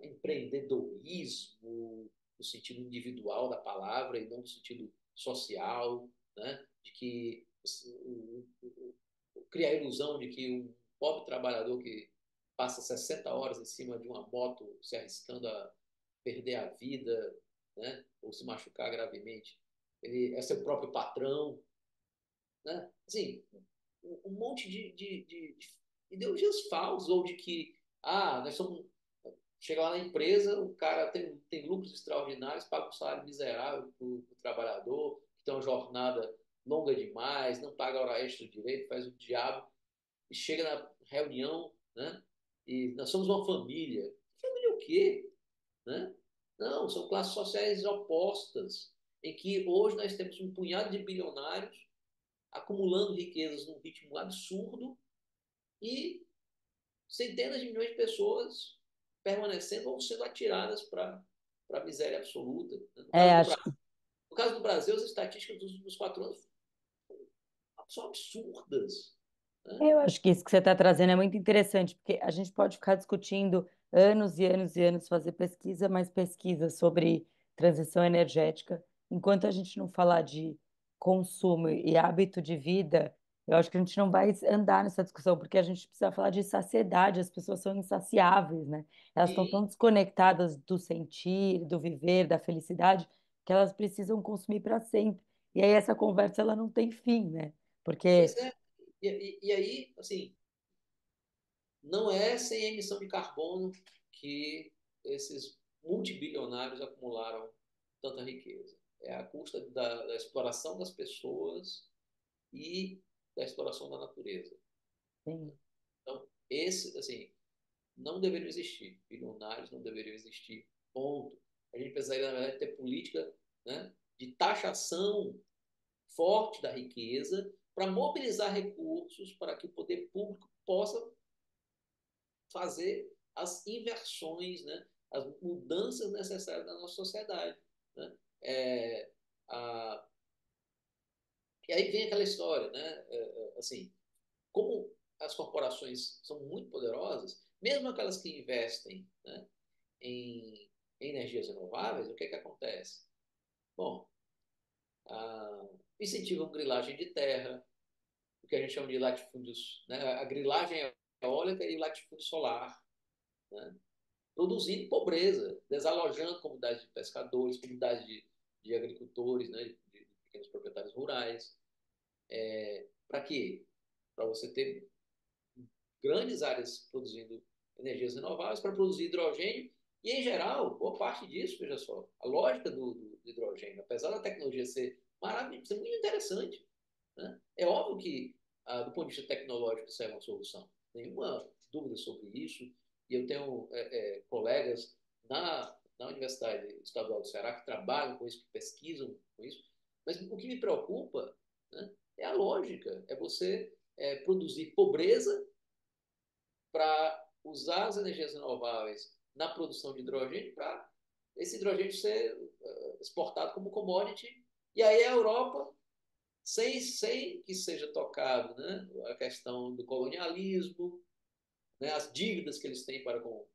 empreendedorismo no sentido individual da palavra e não no sentido social, né? De que criar a ilusão de que um pobre trabalhador que passa 60 horas em cima de uma moto se arriscando a perder a vida, né? Ou se machucar gravemente, ele é seu próprio patrão, né? Assim, um monte de ideologias falsas ou de que nós somos. Chega lá na empresa, o cara tem lucros extraordinários, paga um salário miserável para o trabalhador, que tem uma jornada longa demais, não paga hora extra direito, faz o diabo, e chega na reunião, né? E nós somos uma família. Família o quê? Né? Não, são classes sociais opostas, em que hoje nós temos um punhado de bilionários acumulando riquezas num ritmo absurdo e centenas de milhões de pessoas permanecendo ou sendo atiradas para a miséria absoluta. No É, caso do acho Brasil, no caso do Brasil, as estatísticas dos últimos 4 anos são absurdas. Né? Eu acho que isso que você está trazendo é muito interessante, porque a gente pode ficar discutindo anos e anos e anos, fazer pesquisa, mais pesquisa sobre transição energética. Enquanto a gente não falar de consumo e hábito de vida, eu acho que a gente não vai andar nessa discussão, porque a gente precisa falar de saciedade, as pessoas são insaciáveis, né? Elas estão tão E, desconectadas do sentir, do viver, da felicidade, que elas precisam consumir para sempre. E aí essa conversa ela não tem fim, né? pois Porque é, e aí, assim, não é sem emissão de carbono que esses multibilionários acumularam tanta riqueza. É à custa da exploração das pessoas e da exploração da natureza. sim. Então, esse, assim, não deveriam existir. Bilionários não deveriam existir. Ponto. A gente precisaria, na verdade, ter política, né, de taxação forte da riqueza para mobilizar recursos para que o poder público possa fazer as inversões, né, as mudanças necessárias na nossa sociedade. Né? É, a, e aí vem aquela história, né? Assim, como as corporações são muito poderosas, mesmo aquelas que investem, né, em energias renováveis, o que, que acontece? Bom, incentivam grilagem de terra, o que a gente chama de latifúndios, né, a grilagem eólica e o latifúndio solar, né, produzindo pobreza, desalojando comunidades de pescadores, comunidades de agricultores, né, de pequenos proprietários rurais. Para quê? Para você ter grandes áreas produzindo energias renováveis para produzir hidrogênio. E, em geral, boa parte disso, veja só, a lógica do hidrogênio, apesar da tecnologia ser maravilhosa, ser muito interessante, né? É óbvio que, do ponto de vista tecnológico, isso é uma solução. Nenhuma dúvida sobre isso. E eu tenho colegas na Universidade Estadual do Ceará que trabalham com isso, que pesquisam com isso. Mas o que me preocupa, né, é a lógica, é você produzir pobreza para usar as energias renováveis na produção de hidrogênio para esse hidrogênio ser exportado como commodity. E aí a Europa, sem que seja tocado, né, a questão do colonialismo, né, as dívidas que eles têm para com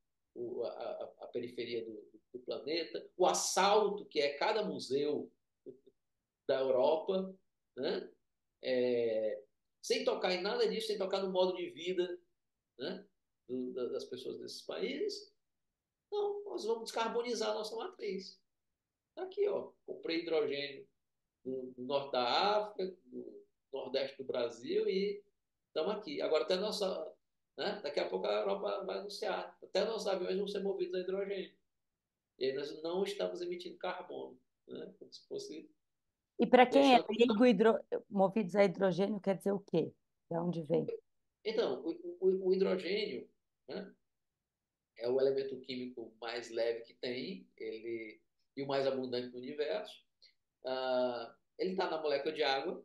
a periferia do planeta, o assalto que é cada museu da Europa, né, é, sem tocar em nada disso, sem tocar no modo de vida, né, das pessoas desses países. Não, nós vamos descarbonizar a nossa matriz. Tá aqui, ó. Comprei hidrogênio no norte da África, no nordeste do Brasil e estamos aqui. Agora, até nossa. Né? Daqui a pouco a Europa vai anunciar. Até nossos aviões vão ser movidos a hidrogênio. E aí nós não estamos emitindo carbono. Né? Como se fosse E para quem é deixando. leigo, movidos a hidrogênio quer dizer o quê? De onde vem? Então, o hidrogênio, né, é o elemento químico mais leve que tem, ele e o mais abundante no universo. Ele está na molécula de água,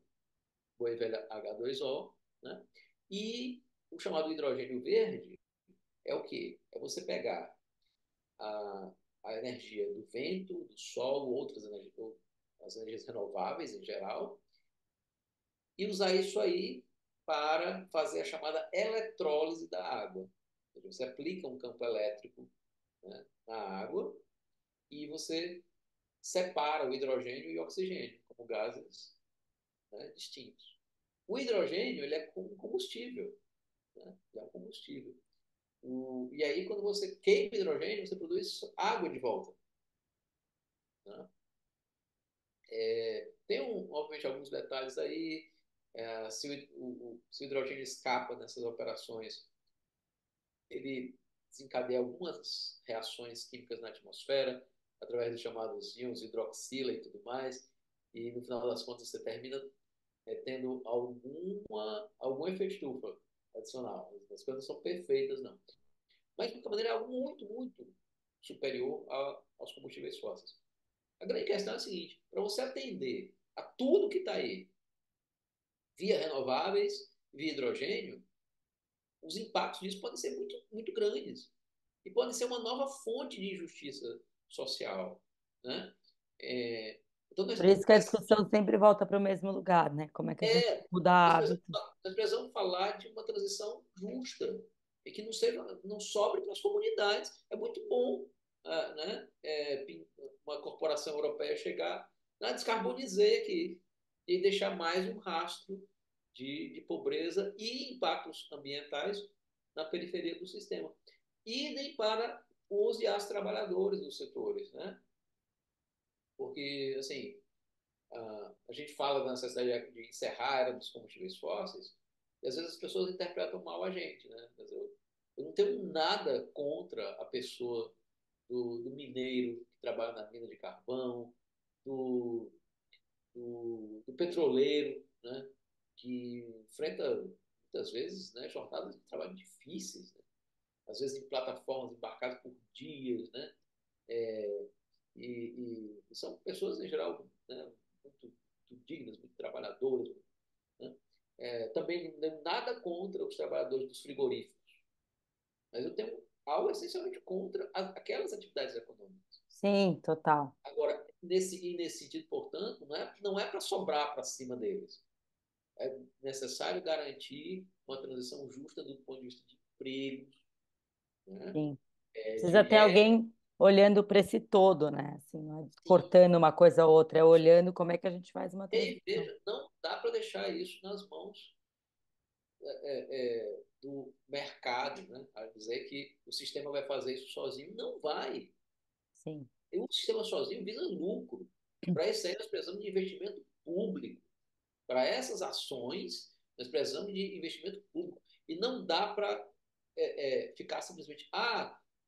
o H2O, né? E o chamado hidrogênio verde é o quê? É você pegar a, a energia do vento, do sol, outras energias, as energias renováveis em geral, e usar isso aí para fazer a chamada eletrólise da água. Você aplica um campo elétrico, né, na água e você separa o hidrogênio e o oxigênio como gases, né, distintos. O hidrogênio ele é um combustível, né? Ele é um combustível. E aí, quando você queima hidrogênio, você produz água de volta. Né? Tem, obviamente, alguns detalhes aí. Se o hidrogênio escapa nessas operações, ele desencadeia algumas reações químicas na atmosfera, através dos chamados íons hidroxila e tudo mais. E, no final das contas, você termina tendo algum efeito estufa adicional. As coisas são perfeitas, não. Mas, de qualquer maneira, é algo muito, muito superior aos combustíveis fósseis. A grande questão é a seguinte: para você atender a tudo que está aí, via renováveis, via hidrogênio, os impactos disso podem ser muito, muito grandes e podem ser uma nova fonte de injustiça social, né? É, então, Por isso que a discussão sempre volta para o mesmo lugar, né? Como é que a gente muda nós precisamos, hábito? nós precisamos falar de uma transição justa e que não seja, não sobre para as comunidades. É muito bom, né? Uma corporação europeia chegar, descarbonizei aqui e deixar mais um rastro de pobreza e impactos ambientais na periferia do sistema. E nem para os e as trabalhadores dos setores, né? Porque, assim, a gente fala da necessidade de encerrar a era dos combustíveis fósseis, e às vezes as pessoas interpretam mal a gente, né? Mas eu não tenho nada contra a pessoa do mineiro que trabalha na mina de carvão, do, do petroleiro, né? Que enfrenta muitas vezes, né, jornadas de trabalho difíceis, né? Às vezes em plataformas embarcadas por dias, né? E são pessoas, em geral, né, muito, muito dignas, muito trabalhadoras, né? Também não tenho nada contra os trabalhadores dos frigoríficos, mas eu tenho algo essencialmente contra aquelas atividades econômicas. Sim, total. Agora, nesse sentido, portanto, não é para sobrar para cima deles. É necessário garantir uma transição justa do ponto de vista de empregos, né? Sim. De Precisa ter regras. alguém olhando para esse todo, né? Assim, não é cortando uma coisa ou outra, é olhando como é que a gente faz uma E transição. veja, não dá para deixar isso nas mãos do mercado, né? A dizer que o sistema vai fazer isso sozinho. Não vai. Sim, E o sistema sozinho visa lucro. Para isso aí, nós precisamos de investimento público. Para essas ações, nós precisamos de investimento público. E não dá para ficar simplesmente,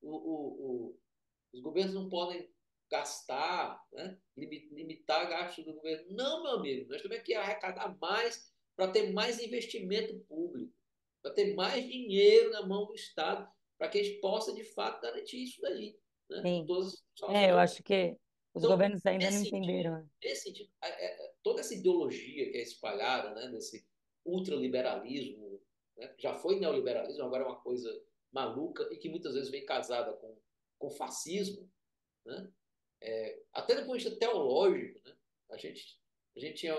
os governos não podem gastar, né? Limitar gastos do governo. Não, meu amigo, nós temos que arrecadar mais para ter mais investimento público, para ter mais dinheiro na mão do Estado, para que a gente possa, de fato, garantir isso daí, né? Em sim. todas as É, eu situações. acho que os Então, governos ainda não nesse sentido, entenderam, né? toda essa ideologia que é espalhada, né, desse ultraliberalismo, né, já foi neoliberalismo, agora é uma coisa maluca e que muitas vezes vem casada com fascismo, né? Até do ponto de vista teológico, né? A gente tinha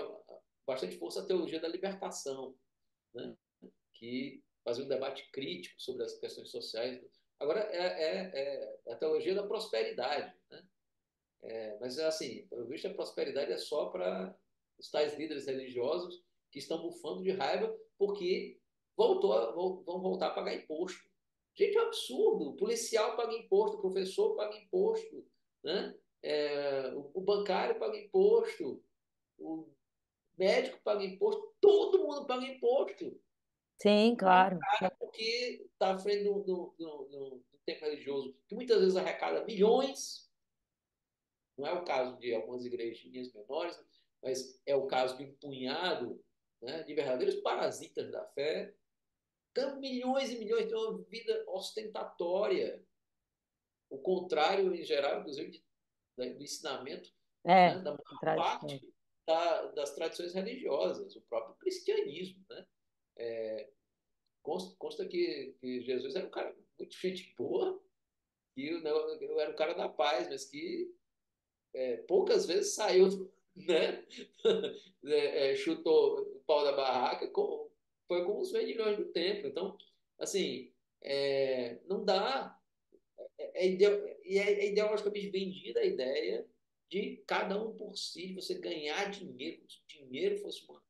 bastante força a teologia da libertação, né? Que fazia um debate crítico sobre as questões sociais. Agora é a teologia da prosperidade, né? Mas, assim, pelo visto, a prosperidade é só para os tais líderes religiosos que estão bufando de raiva porque vão voltar a pagar imposto. Gente, é um absurdo. O policial paga imposto, o professor paga imposto, né? O bancário paga imposto, o médico paga imposto, todo mundo paga imposto. Sim, E o claro. cara, porque está à frente do tempo religioso, que muitas vezes arrecada milhões. Não é o caso de algumas igrejinhas menores, mas é o caso de um punhado, né, de verdadeiros parasitas da fé, ganham milhões e milhões, de uma vida ostentatória. O contrário, em geral, inclusive, do ensinamento, né, É, da maior contraditório. parte das tradições religiosas, o próprio cristianismo. Né? Consta que Jesus era um cara muito gente boa, que eu era um cara da paz, mas que poucas vezes saiu, né? Chutou o pau da barraca, foi com os vendilhões do templo. Então, assim, não dá. É ideologicamente vendida a ideia de cada um por si, de você ganhar dinheiro, como se o dinheiro fosse uma,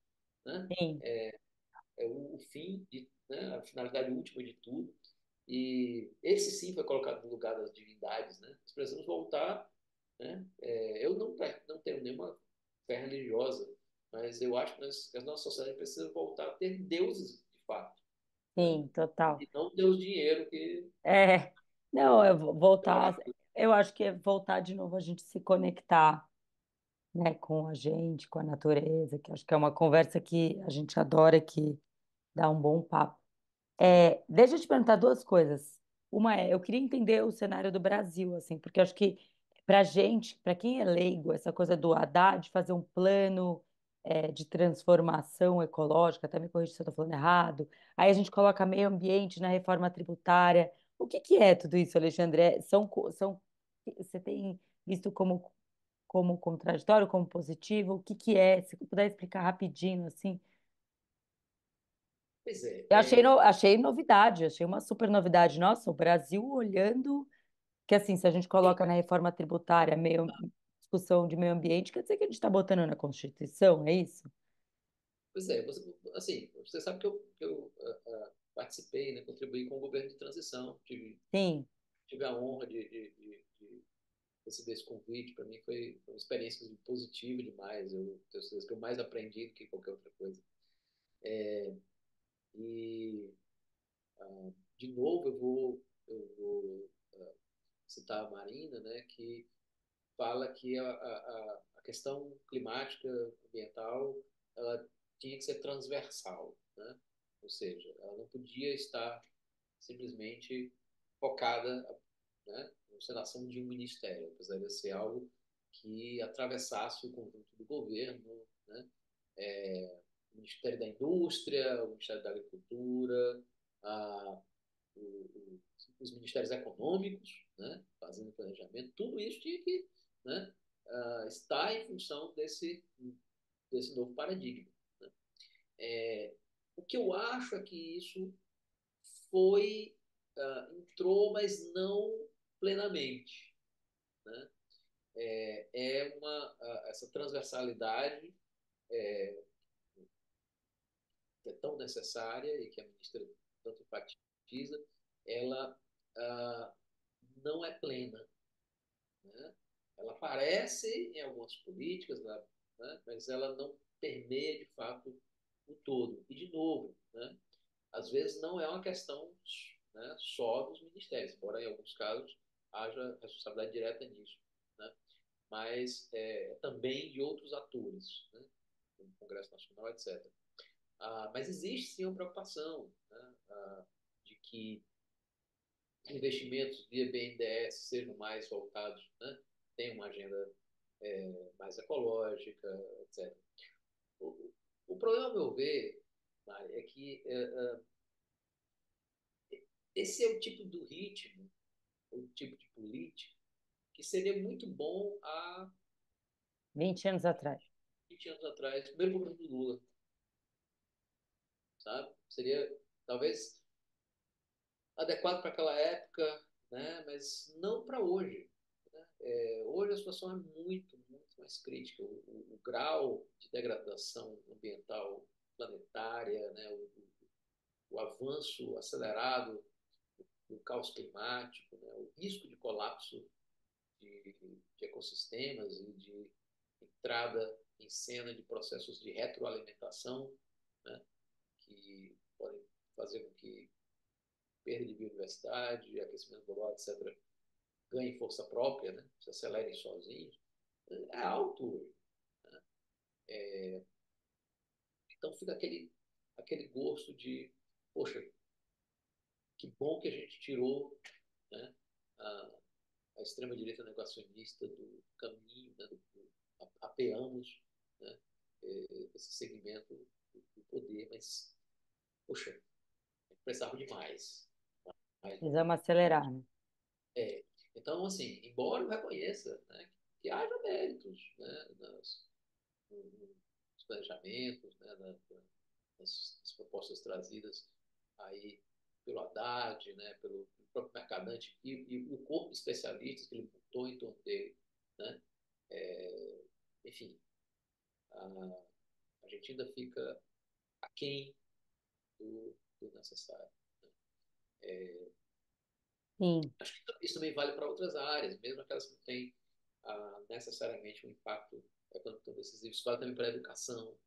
né? Sim, O fim, né? A finalidade última de tudo. E esse sim foi colocado no lugar das divindades. Né? Nós precisamos voltar, né? Eu não tenho nenhuma fé religiosa, mas eu acho que a nossa sociedade precisa voltar a ter deuses de fato, né? sim, total. E não Deus dinheiro que É, não, eu vou voltar. eu Eu acho que é voltar de novo a gente se conectar, né, com a gente, com a natureza, que acho que é uma conversa que a gente adora, que dá um bom papo. Deixa eu te perguntar duas coisas. Uma é, eu queria entender o cenário do Brasil, assim, porque eu acho que para gente, para quem é leigo, essa coisa do Haddad fazer um plano de transformação ecológica, até me corrija se eu estou falando errado. Aí a gente coloca meio ambiente na reforma tributária. O que que é tudo isso, Alexandre? Você tem visto como contraditório, como positivo? O que que é? Se puder explicar rapidinho, assim. Pois é, Eu achei, achei novidade, achei uma super novidade. Nossa, o Brasil olhando, que assim, se a gente coloca na reforma tributária discussão de meio ambiente, quer dizer que a gente está botando na Constituição, é isso? pois é, assim, você sabe que eu participei, né, contribuí com o governo de transição, Sim. tive a honra de receber esse convite, para mim foi uma experiência positiva demais, eu tenho certeza que eu mais aprendi do que qualquer outra coisa. E, de novo, eu vou citar a Marina, né, que fala que a questão climática, ambiental, ela tinha que ser transversal, né? Ou seja, ela não podia estar simplesmente focada, né, na encenação de um ministério, precisaria ser algo que atravessasse o conjunto do governo, né? O Ministério da Indústria, o Ministério da Agricultura, a, o, os ministérios econômicos, né, fazendo planejamento, tudo isso tinha que, né, estar em função desse novo paradigma. Né? O que eu acho é que isso foi, entrou, mas não plenamente. Né? Essa transversalidade que é tão necessária e que a ministra tanto enfatiza, ela não é plena. Né? Ela aparece em algumas políticas, né? Mas ela não permeia de fato o todo. E, de novo, né? Às vezes não é uma questão, né, só dos ministérios, embora em alguns casos haja responsabilidade direta nisso. Né? Mas também de outros atores, né? Como o Congresso Nacional, etc. Mas existe sim uma preocupação, né? De que investimentos via BNDES sejam mais voltados, né? Tem uma agenda mais ecológica, etc. O, o problema, ao meu ver, Mari, é que esse é o tipo do ritmo, o tipo de política que seria muito bom há 20 anos atrás. 20 anos atrás, primeiro governo do Lula, sabe? Seria talvez adequado para aquela época, né? Mas não para hoje. Né? Hoje a situação é muito, muito mais crítica. O grau de degradação ambiental planetária, né? O avanço acelerado do caos climático, né? O risco de colapso de ecossistemas e de entrada em cena de processos de retroalimentação, né? Que podem fazer com que perda de biodiversidade, aquecimento global, etc., ganhem força própria, né? Se acelerem sozinhos, é alto hoje. Né? Então fica aquele gosto de, poxa, que bom que a gente tirou, né, a, a extrema-direita negacionista do caminho, né, apeamos, né, esse segmento do poder, mas, poxa, precisava de mais. Mais do Precisamos que acelerar, né? é. Então, assim, embora eu reconheça, né, que haja méritos, né, nos planejamentos, né, nas propostas trazidas aí pelo Haddad, né, pelo próprio Mercadante e o corpo de especialistas que ele montou em torno dele, né, é, enfim, a, a gente ainda fica aquém do necessário. Né? Sim, Acho que isso também vale para outras áreas, mesmo aquelas que não têm necessariamente um impacto econômico tão decisivo. Isso vale também para a educação.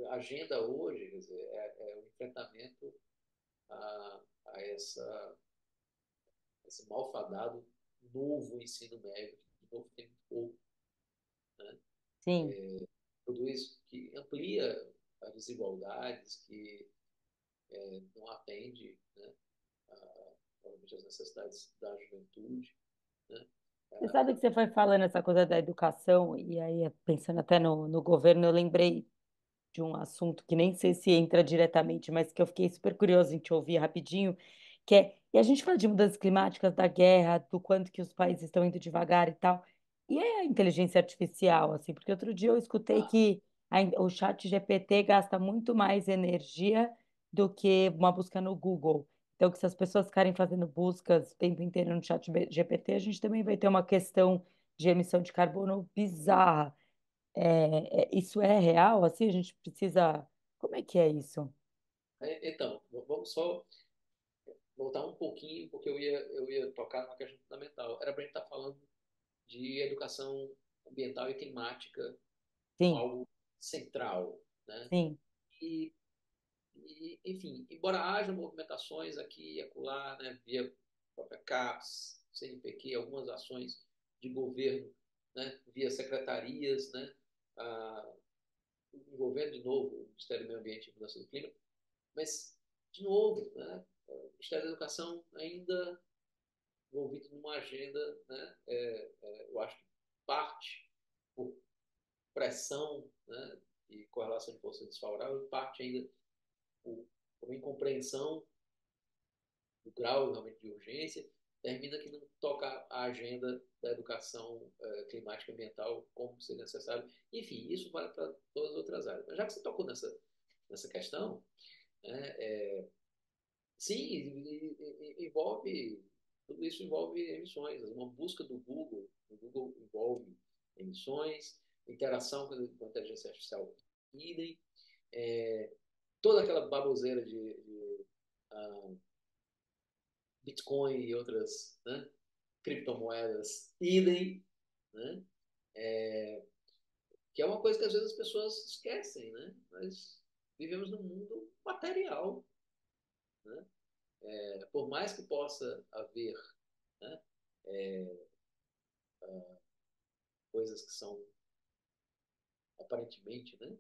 A agenda hoje, quer dizer, é o enfrentamento a esse malfadado novo ensino médio, que de novo tem muito pouco, né? sim. Produz que amplia as desigualdades, que não atende, né, a, as necessidades da juventude, né? Você sabe que você foi falando essa coisa da educação, e aí, pensando até no governo, eu lembrei de um assunto que nem sei se entra diretamente, mas que eu fiquei super curiosa em te ouvir rapidinho, que é, e a gente fala de mudanças climáticas, da guerra, do quanto que os países estão indo devagar e tal, e é a inteligência artificial, assim, porque outro dia eu escutei Ah, que o chat GPT gasta muito mais energia do que uma busca no Google. Então, que se as pessoas ficarem fazendo buscas o tempo inteiro no chat GPT, a gente também vai ter uma questão de emissão de carbono bizarra. Isso é real? Assim, a gente precisa. Como é que é isso? então, vamos só voltar um pouquinho, porque eu ia tocar numa questão fundamental. Era para a gente estar falando de educação ambiental e climática como Sim, algo central, né? sim, E, enfim, embora haja movimentações aqui e acolá, né, via própria CAPES, CNPq, algumas ações de governo, né, via secretarias, né, ah, envolvendo de novo o Ministério do Meio Ambiente e Mudança do Clima, mas, de novo, né, o Ministério da Educação ainda envolvido numa agenda, né, eu acho que parte por pressão, né, e correlação de força desfavorável, parte ainda por incompreensão do grau realmente de urgência, termina que não toca a agenda da educação climática e ambiental como seria necessário. Enfim, isso vale para todas as outras áreas. Mas já que você tocou nessa questão, né, sim, envolve, tudo isso envolve emissões. Uma busca do Google, o Google envolve emissões, interação com a inteligência artificial, idem, é, toda aquela baboseira de uh, Bitcoin e outras, né, criptomoedas, idem, né, que é uma coisa que às vezes as pessoas esquecem, né? Nós vivemos num mundo material, né? Por mais que possa haver, né, coisas que são aparentemente, né,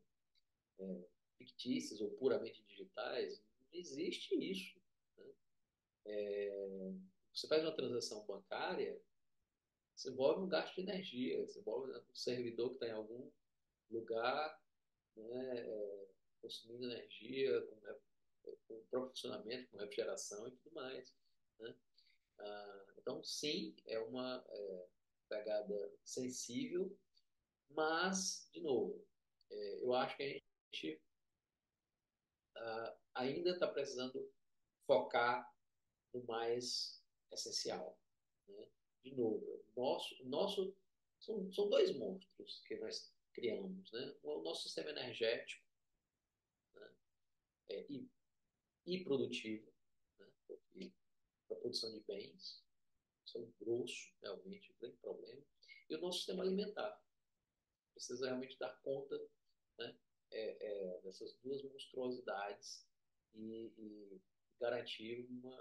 fictícias ou puramente digitais, não existe isso. Né? Você faz uma transação bancária, você envolve um gasto de energia, você envolve um servidor que está em algum lugar, né, consumindo energia, com o próprio funcionamento, com refrigeração e tudo mais. Né? Então, sim, é uma pegada sensível, mas, de novo, eu acho que a gente ainda está precisando focar no mais essencial. Né? De novo, nosso são dois monstros que nós criamos. Né? O nosso sistema energético, né? é, e, e produtivo, né? Para a produção de bens, isso é um grosso, realmente, um grande problema. E o nosso sistema alimentar precisa realmente dar conta, né, dessas duas monstruosidades e garantir uma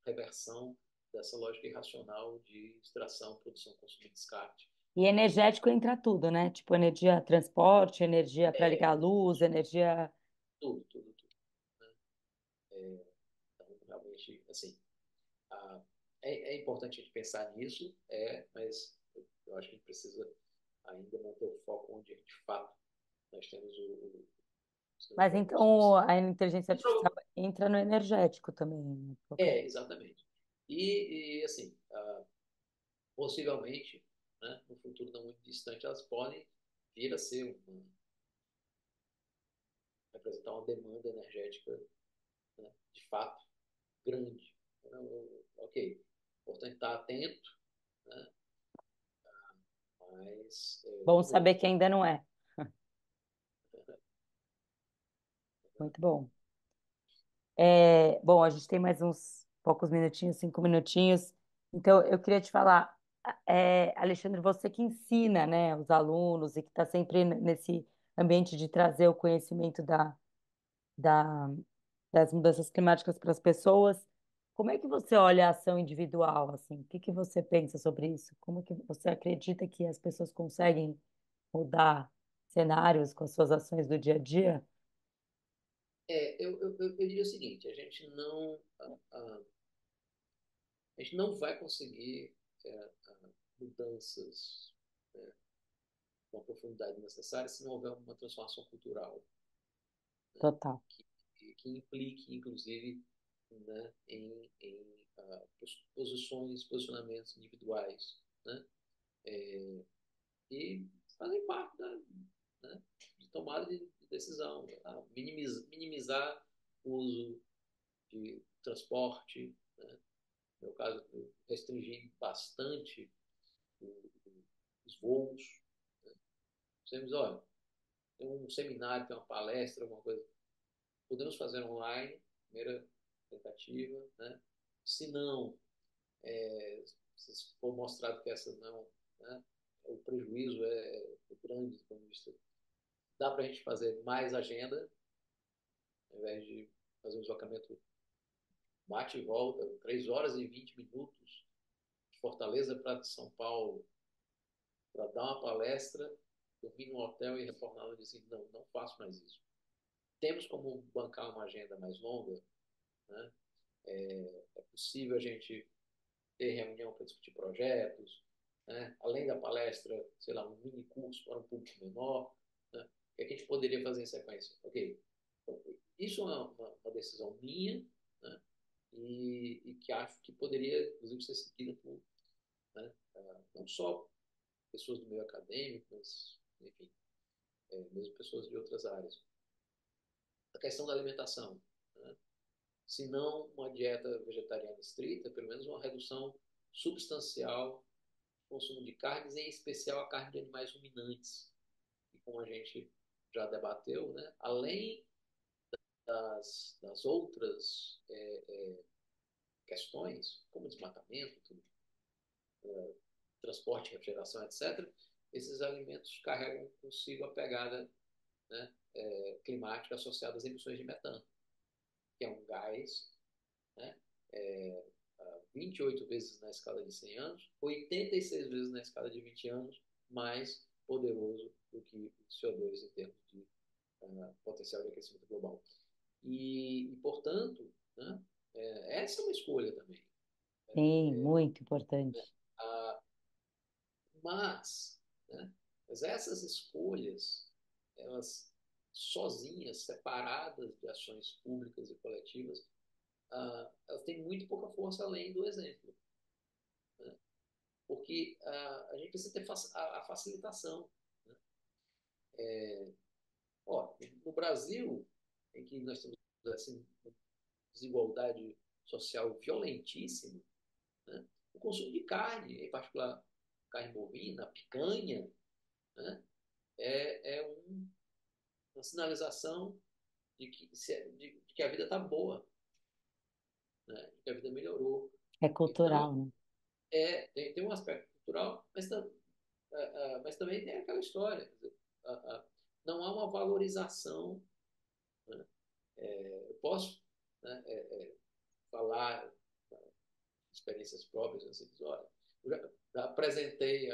reversão dessa lógica irracional de extração, produção, consumo e descarte. e energético entra tudo, né? Tipo, energia transporte, energia para ligar a É, luz, energia. tudo. Né? Então, realmente, assim, a, é importante a gente pensar nisso, mas eu acho que a gente precisa ainda manter o foco onde, de fato, nós temos os grandes Mas problemas então sociais. a inteligência artificial entra no energético também, né? Exatamente. Assim, possivelmente, né, no futuro não muito distante, elas podem vir a ser representar uma demanda energética, né, de fato grande. Então, ok, importante estar atento, né, mas, Bom de novo, saber que ainda não é. Muito bom. Bom, a gente tem mais uns poucos minutinhos, 5 minutinhos. Então, eu queria te falar, Alexandre, você que ensina, né, os alunos e que está sempre nesse ambiente de trazer o conhecimento da, das mudanças climáticas para as pessoas, como é que você olha a ação individual, assim? O que que você pensa sobre isso? Como que você acredita que as pessoas conseguem mudar cenários com as suas ações do dia a dia? eu diria o seguinte, a gente não vai conseguir mudanças, né, com a profundidade necessária se não houver uma transformação cultural, né, Total. que implique, inclusive, né, posicionamentos individuais, né, e fazem parte né, de tomada de decisão, tá? Minimizar o uso de transporte, né? No meu caso, eu restringi bastante os voos. Né? Dizemos, olha, tem um seminário, tem uma palestra, alguma coisa, podemos fazer online, primeira tentativa, né? Se não, se for mostrado que essa não, né, o prejuízo é grande do ponto de vista, dá para a gente fazer mais agenda, ao invés de fazer um deslocamento bate e volta, 3 horas e 20 minutos, de Fortaleza para São Paulo, para dar uma palestra, dormir no hotel e retornar e dizer, não, não faço mais isso. Temos como bancar uma agenda mais longa, né? É possível a gente ter reunião para discutir projetos, né? Além da palestra, sei lá, um mini curso para um público menor, né? O que a gente poderia fazer em sequência? Ok, então, isso é uma decisão minha, né? E que acho que poderia, inclusive, ser seguida por, né? Não só pessoas do meio acadêmico, mas, enfim, mesmo pessoas de outras áreas. A questão da alimentação, né? Se não uma dieta vegetariana estrita, pelo menos uma redução substancial do consumo de carnes, em especial a carne de animais ruminantes. E como a gente já debateu, né? Além das outras questões, como desmatamento, transporte, refrigeração, etc., esses alimentos carregam consigo a pegada, né, climática associada às emissões de metano, que é um gás, né, 28 vezes na escala de 100 anos, 86 vezes na escala de 20 anos, mais poderoso do que o CO2 em termos de potencial de aquecimento global. Portanto, né, essa é uma escolha também. Sim, muito importante. Ah, mas, né, mas essas escolhas, elas sozinhas, separadas de ações públicas e coletivas, elas têm muito pouca força além do exemplo. Né? Porque a gente precisa ter a facilitação. Né? Ó, no Brasil, em que nós temos assim, desigualdade social violentíssima, né? O consumo de carne, em particular carne bovina, picanha, né? é uma sinalização de que a vida está boa, né? De que a vida melhorou. É Então, cultural, né? tem um aspecto cultural, mas também tem aquela história. Quer dizer, não há uma valorização. Né? Eu posso, né, falar experiências próprias nesse episódio. Eu já apresentei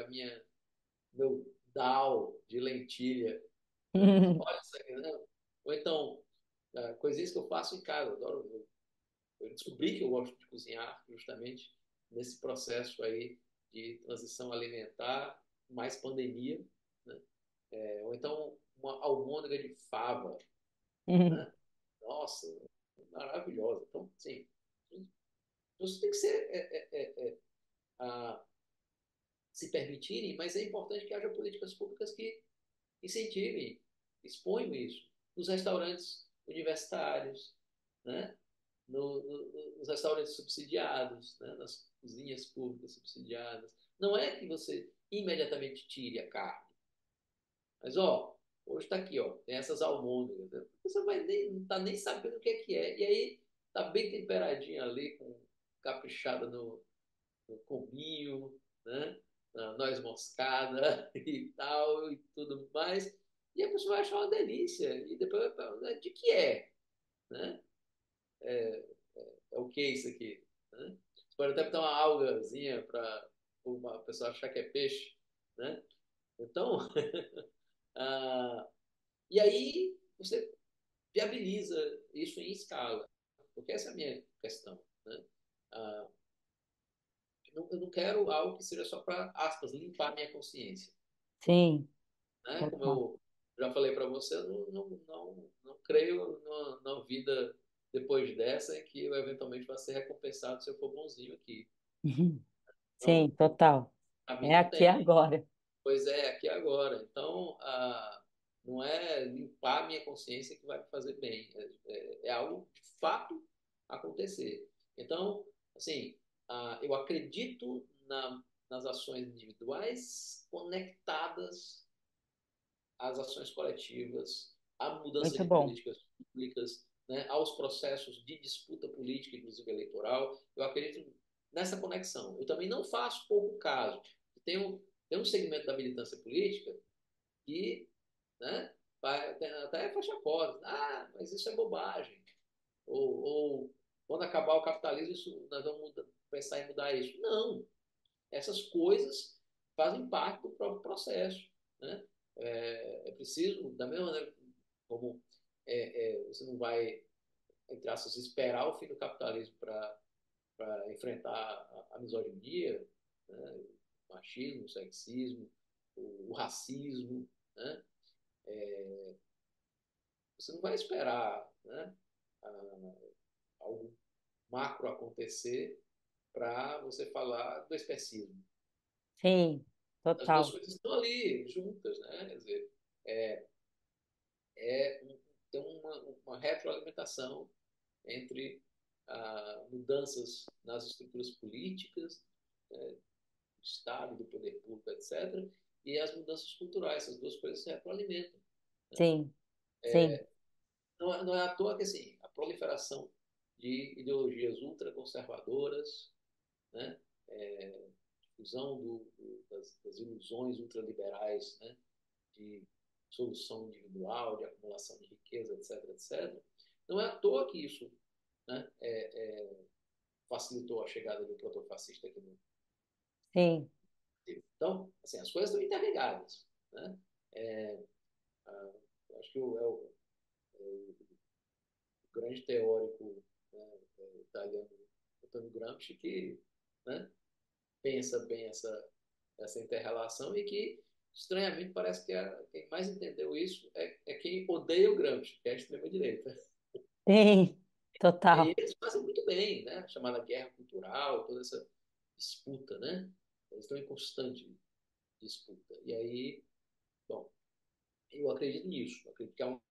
meu DAO de lentilha. Né? Olha isso aqui, né? Ou então, coisinhas que eu faço em casa. Eu descobri que eu gosto de cozinhar justamente nesse processo aí de transição alimentar, mais pandemia, né? Ou então uma almôndega de fava, né? Nossa, maravilhosa. Então, sim, isso tem que ser se permitirem, mas é importante que haja políticas públicas que incentivem, exponham isso nos restaurantes universitários, né? Nos restaurantes subsidiados, né? Nas cozinhas públicas subsidiadas. Não é que você imediatamente tire a carne, mas ó, hoje está aqui, ó, tem essas almôndegas. Né? Você não está nem sabendo o que é. E aí está bem temperadinha ali, caprichada no cominho, né? Na noz moscada e tal, e tudo mais. E a pessoa vai achar uma delícia. E depois vai perguntar de que é, né? É o que isso aqui? Né? Você pode até botar uma algazinha para uma pessoa achar que é peixe, né? Então, ah, e aí você viabiliza isso em escala, porque essa é a minha questão, né? Ah, eu não quero algo que seja só para, aspas, limpar minha consciência, sim, né? Como total. eu já falei para você, eu não creio na vida depois dessa em que eu eventualmente vou ser recompensado se eu for bonzinho aqui. Uhum. Sim, Não, total. para mim É não aqui e tem. agora. Pois é, aqui agora. Então, não é limpar a minha consciência que vai me fazer bem. É algo de fato acontecer. Então, assim, eu acredito nas ações individuais conectadas às ações coletivas, à mudança Muito de bom. políticas públicas, né, aos processos de disputa política, inclusive eleitoral. Eu acredito nessa conexão. Eu também não faço pouco caso. Tem um segmento da militância política que, né, até fecha a porta. Ah, mas isso é bobagem. Ou quando acabar o capitalismo, nós vamos pensar em mudar isso. Não. Essas coisas fazem parte do próprio processo. Né? É preciso, da mesma maneira como você não vai, entre aspas, esperar o fim do capitalismo para enfrentar a misoginia, né? O machismo, o sexismo, o racismo, né? Você não vai esperar, né, algo macro acontecer para você falar do especismo. Sim, As duas total. coisas estão ali juntas, né? Quer dizer, é, é tem uma retroalimentação entre mudanças nas estruturas políticas, né, do Estado, do poder público, etc., e as mudanças culturais. Essas duas coisas se retroalimentam. Né? Sim, sim, Não é à toa que assim, a proliferação de ideologias ultraconservadoras, né, difusão das ilusões ultraliberais, né, de solução individual, de acumulação de riqueza, etc., etc. Não é à toa que isso, né, facilitou a chegada do protofascista aqui no sim, Brasil. Então, assim, as coisas estão interligadas. Né? É, a, acho que o grande teórico, né, italiano Antonio Gramsci que, né, pensa bem essa inter-relação e que, estranhamente, parece que quem mais entendeu isso é quem odeia o Gramsci, que é a extrema-direita. sim, E aí total. eles fazem muito bem, né? A chamada guerra cultural, toda essa disputa, né? Eles estão em constante disputa. E aí, bom, eu acredito nisso. Eu acredito que há